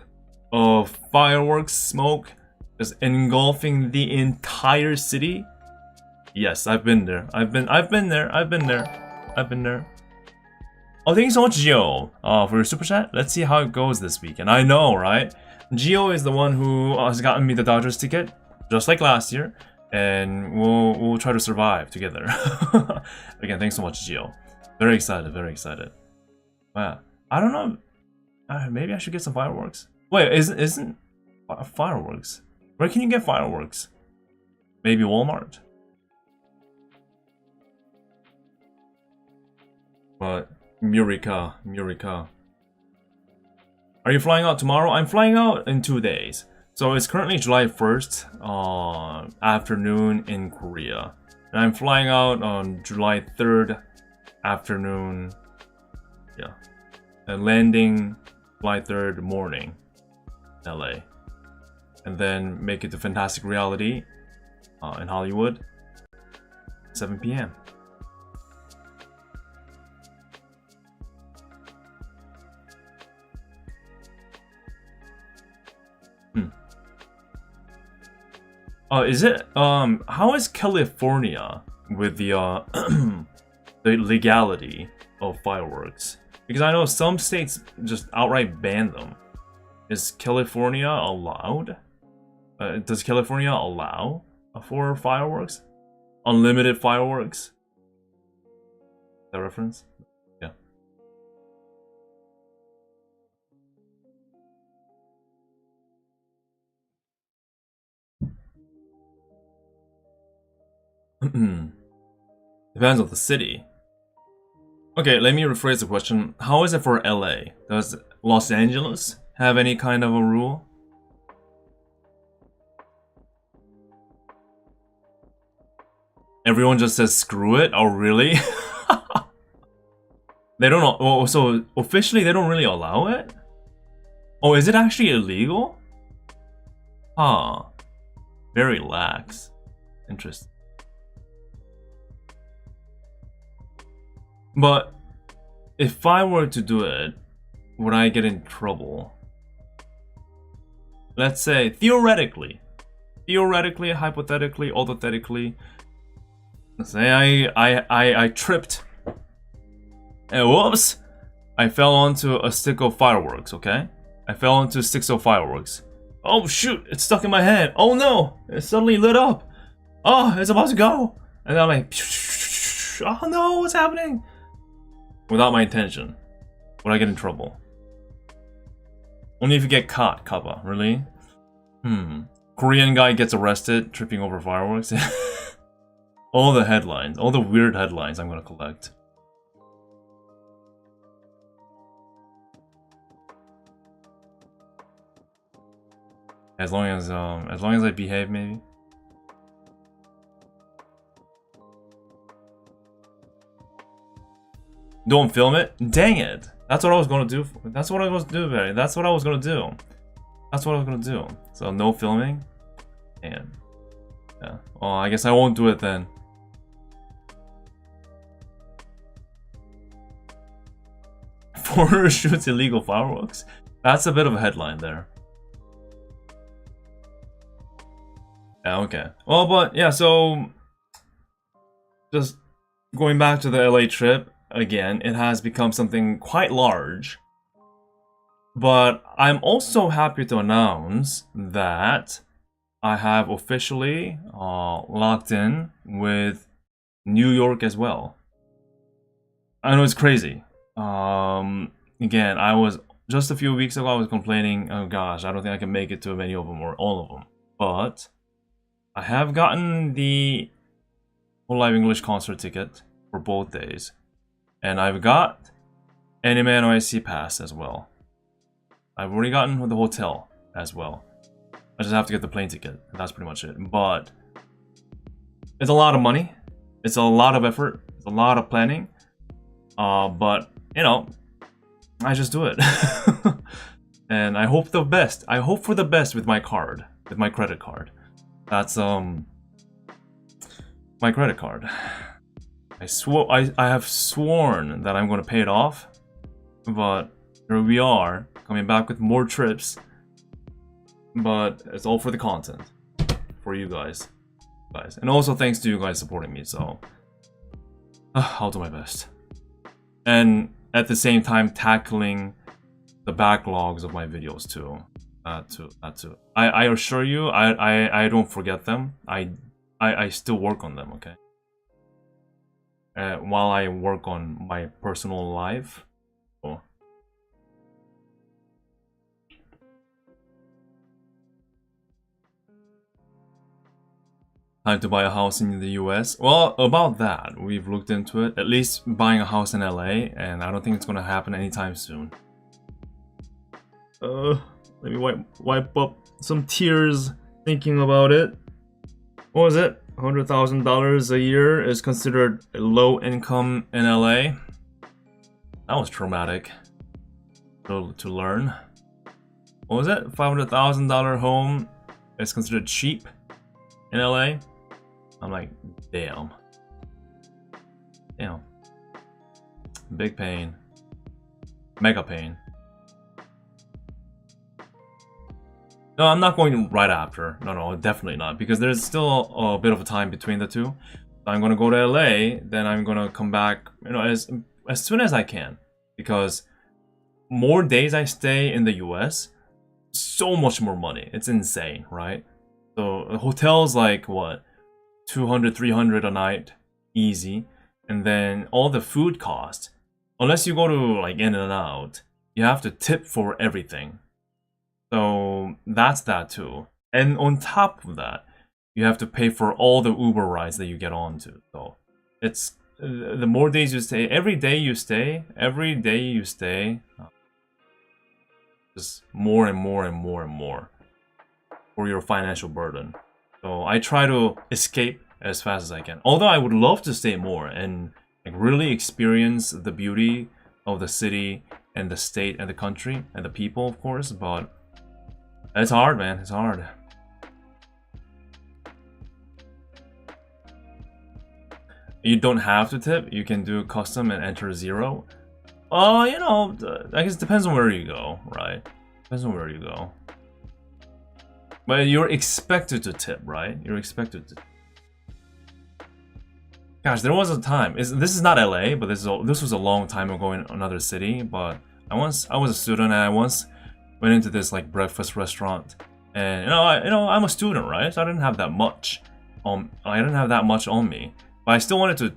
of fireworks smoke is engulfing the entire city. Yes, I've been there. I've been there. Oh, thank you so much, Gio, for your super chat. Let's see how it goes this weekend. I know, right? Gio is the one who has gotten me the Dodgers ticket, just like last year, and we'll try to survive together. Again, thanks so much, Gio. Very excited. Wow. I don't know. Maybe I should get some fireworks. Wait, isn't fireworks? Where can you get fireworks? Maybe Walmart. But Murica. Are you flying out tomorrow? I'm flying out in 2 days. So it's currently July 1st afternoon in Korea. And I'm flying out on July 3rd afternoon. Yeah. And landing July 3rd morning, LA. And then make it to Fantastic Reality in Hollywood, 7 p.m. Is it how is California with the the legality of fireworks? Because I know some states just outright ban them. Is California allowed? Does California allow for fireworks? Unlimited fireworks? That reference? Yeah. Depends on the city. Okay, let me rephrase the question. How is it for LA? Does Los Angeles have any kind of a rule? Everyone just says screw it? Oh, really? They don't know. Oh, so officially they don't really allow it? Oh, is it actually illegal? Huh. Very lax. Interesting. But if I were to do it, would I get in trouble? Let's say theoretically, hypothetically, hypothetically, let's say I tripped and whoops, I fell onto a stick of fireworks. Okay, I fell onto sticks of fireworks. Oh shoot, it's stuck in my hand. Oh no, it suddenly lit up. Oh, it's about to go, and I'm like, oh no, what's happening? Without my intention, would I get in trouble? Only if you get caught, Kappa. Really? Korean guy gets arrested tripping over fireworks. All the headlines, all the weird headlines I'm gonna collect. As long as I behave, maybe. Don't film it? Dang it! That's what I was gonna do. That's what I was gonna do, Barry. That's what I was gonna do. That's what I was gonna do. So no filming. And yeah. Oh, I guess I won't do it then. Foreigner shoots illegal fireworks. That's a bit of a headline there. Yeah. Okay. Well, but yeah. So just going back to the LA trip. Again, it has become something quite large. But I'm also happy to announce that I have officially locked in with New York as well. I know it's crazy. Again, I was just a few weeks ago I was complaining, oh gosh, I don't think I can make it to many of them or all of them. But I have gotten the whole live English concert ticket for both days. And I've got Anime NYC pass as well. I've already gotten the hotel as well. I just have to get the plane ticket. That's pretty much it. But it's a lot of money. It's a lot of effort. It's a lot of planning. But you know, I just do it. And I hope the best. I hope for the best with my card, with my credit card. That's my credit card. I have sworn that I'm going to pay it off, but here we are, coming back with more trips, but it's all for the content, for you guys, and also thanks to you guys supporting me, so I'll do my best, and at the same time tackling the backlogs of my videos too, I assure you, I don't forget them, I still work on them, okay? While I work on my personal life. Oh. Time to buy a house in the US. Well, about that, we've looked into it. At least buying a house in LA, and I don't think it's gonna happen anytime soon. Let me wipe up some tears thinking about it. What was it? $100,000 a year is considered low income in LA. That was traumatic to learn. What was it? $500,000 home is considered cheap in LA. I'm like, damn. Damn. Big pain. Mega pain. No, I'm not going right after. No, definitely not. Because there's still a bit of a time between the two. I'm gonna go to LA, then I'm gonna come back, as soon as I can. Because more days I stay in the US, so much more money. It's insane, right? So the hotel's like, what? 200, 300 a night, easy. And then all the food costs, unless you go to like In-N-Out, you have to tip for everything. So that's that too. And on top of that, you have to pay for all the Uber rides that you get onto. So it's the more days you stay, every day you stay, just more and more and more and more for your financial burden. So I try to escape as fast as I can. Although I would love to stay more and like really experience the beauty of the city and the state and the country and the people, of course, but it's hard, man. It's hard. You don't have to tip. You can do custom and enter 0. I guess it depends on where you go, right? Depends on where you go. But you're expected to tip, right? You're expected to. Gosh, there was a time. This is not LA, but this was a long time ago in another city. But I was a student, and I once went into this like breakfast restaurant, and I'm a student, right? So I didn't have that much. I didn't have that much on me, but I still wanted to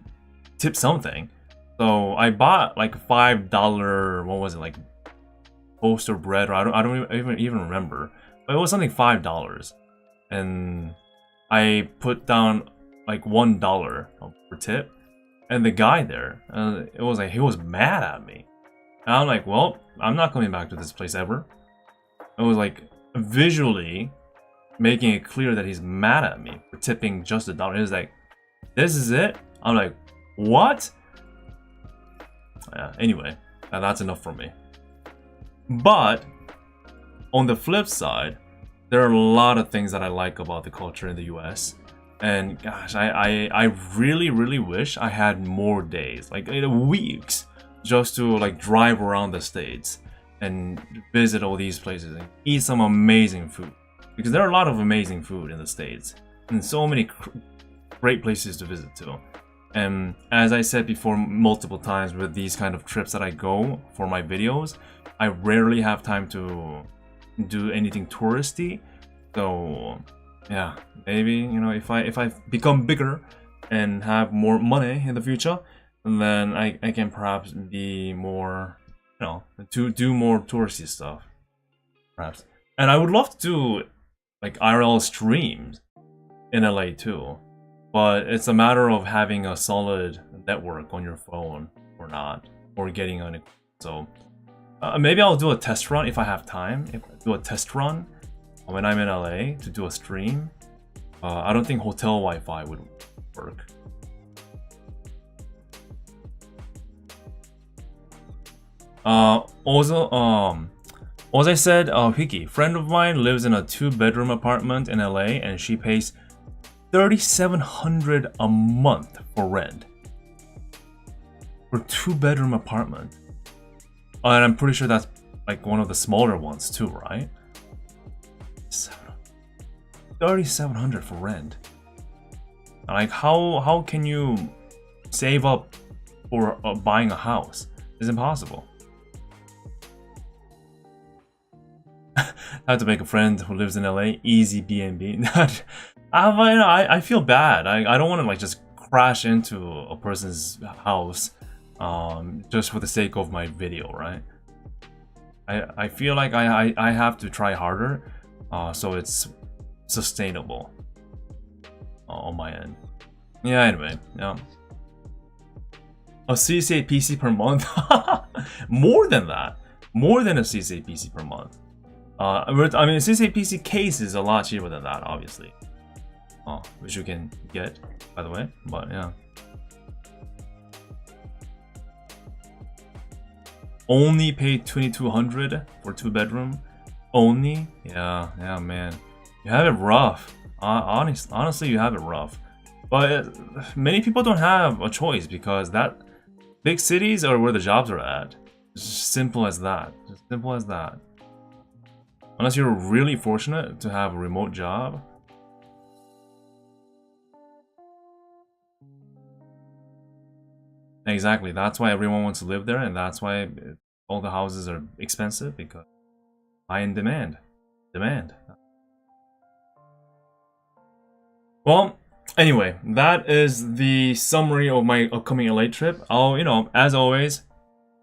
tip something. So I bought like $5. What was it, like toast or bread? Or I don't even remember. But it was something $5, and I put down like $1 for tip, and the guy there, it was like he was mad at me, and I'm like, well, I'm not coming back to this place ever. It was like visually making it clear that he's mad at me for tipping just $1. He was like, this is it? I'm like, what? Yeah, anyway, that's enough for me. But on the flip side, there are a lot of things that I like about the culture in the US. And gosh, I really wish I had more days, like weeks, just to like drive around the States and visit all these places and eat some amazing food. Because there are a lot of amazing food in the States and so many great places to visit too. And as I said before multiple times with these kind of trips that I go for my videos, I rarely have time to do anything touristy. So yeah, maybe if I become bigger and have more money in the future, then I can perhaps be more, to do more touristy stuff, perhaps. And I would love to do like IRL streams in LA too, but it's a matter of having a solid network on your phone or not, or getting on it. So maybe I'll do a test run if I have time. Do a test run when I'm in LA to do a stream. I don't think hotel Wi-Fi would work. Also, as I said, hwikky, friend of mine lives in a 2-bedroom apartment in LA, and she pays $3,700 a month for rent for 2-bedroom apartment. And I'm pretty sure that's like one of the smaller ones too, right? $3,700 for rent. Like, how can you save up for buying a house? It's impossible. I have to make a friend who lives in LA. Easy B&B. I feel bad. I don't want to like just crash into a person's house just for the sake of my video, right? I feel like I have to try harder so it's sustainable. on my end. Yeah, anyway, yeah. A CSA PC per month? More than that. More than a CSA PC per month. I mean, a CSA PC case is a lot cheaper than that, obviously. Which you can get, by the way, but yeah. Only paid $2,200 for 2-bedroom. Only? Yeah, man. You have it rough. Honestly, you have it rough. But many people don't have a choice because that big cities are where the jobs are at. It's just simple as that. Just simple as that. Unless you're really fortunate to have a remote job. Exactly. That's why everyone wants to live there, and that's why all the houses are expensive, because high in demand. Well, anyway, that is the summary of my upcoming LA trip. I'll, as always,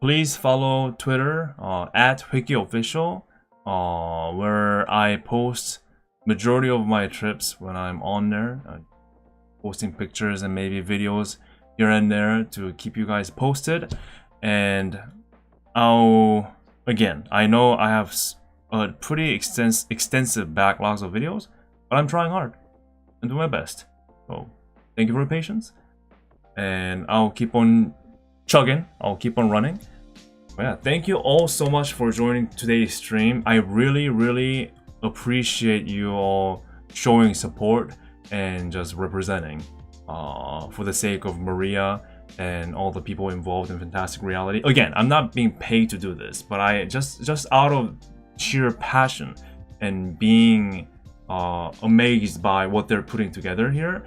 please follow Twitter at hwikky where I post majority of my trips when I'm on there, posting pictures and maybe videos here and there to keep you guys posted. And I know I have a pretty extensive backlogs of videos, but I'm trying hard and doing my best. So thank you for your patience, and I'll keep on chugging. I'll keep on running. But yeah, thank you all so much for joining today's stream. I really appreciate you all showing support and just representing for the sake of Maryia and all the people involved in Fantastic Reality. Again, I'm not being paid to do this, but I just out of sheer passion and being amazed by what they're putting together here,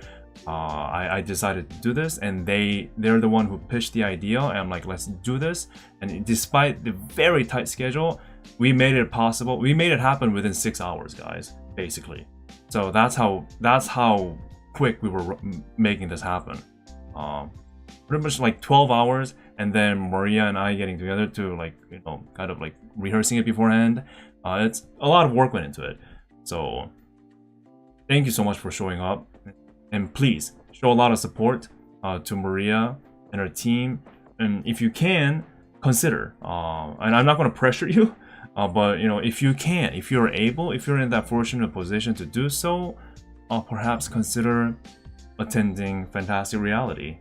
I decided to do this, and they're the one who pitched the idea, and I'm like, let's do this. And despite the very tight schedule, we made it possible. We made it happen within 6 hours, guys, basically. So that's how quick we were making this happen. Pretty much like 12 hours, and then Maryia and I getting together to, like, kind of like rehearsing it beforehand. It's a lot of work went into it. So thank you so much for showing up, and please show a lot of support to Maryia and her team. And if you can, consider, and I'm not going to pressure you, but if you can, if you're able, if you're in that fortunate position to do so, perhaps consider attending Fantastic Reality.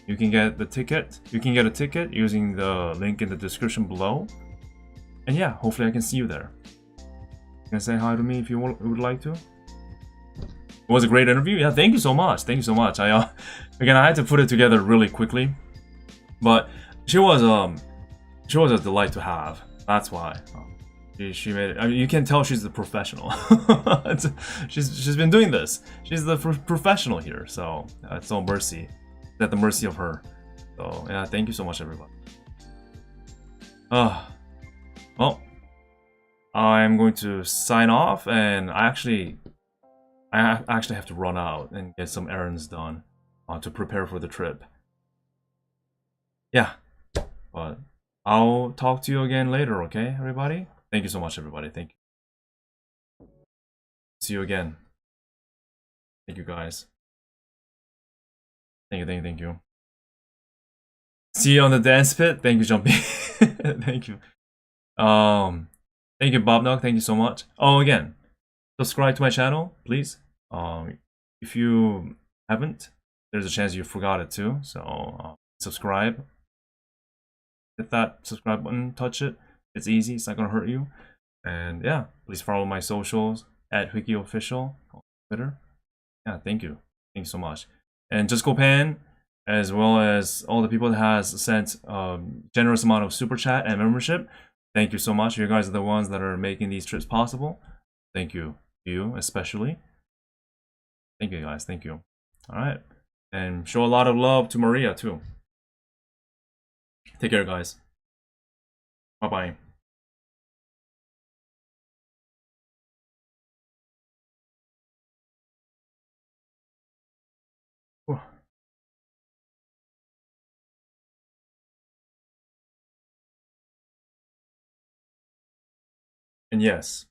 You can get a ticket using the link in the description below. And yeah, hopefully I can see you there. You can say hi to me if you would like to. It was a great interview. Yeah, thank you so much. Thank you so much. I had to put it together really quickly, but she was a delight to have. That's why. She made it. I mean, you can tell she's the professional. she's been doing this. She's the professional here. So it's no mercy. It's at the mercy of her. So yeah, thank you so much, everybody. Well, I'm going to sign off, and I actually have to run out and get some errands done to prepare for the trip. Yeah, but I'll talk to you again later, okay, everybody? Thank you so much, everybody. Thank you. See you again. Thank you, guys. Thank you. See you on the dance pit. Thank you, Jumpy. Thank you. Thank you, Bobnog. Thank you so much. Oh, again, subscribe to my channel, please. If you haven't, there's a chance you forgot it too. So subscribe. Hit that subscribe button. Touch it. It's easy. It's not gonna hurt you. And yeah, please follow my socials at hwikky on Twitter. Yeah, thank you. Thank you so much. And Just Go Pan, as well as all the people that has sent generous amount of super chat and membership. Thank you so much. You guys are the ones that are making these trips possible. Thank you. You especially. Thank you, guys. Thank you. All right. And show a lot of love to Maryia too. Take care, guys. Bye-bye. And yes,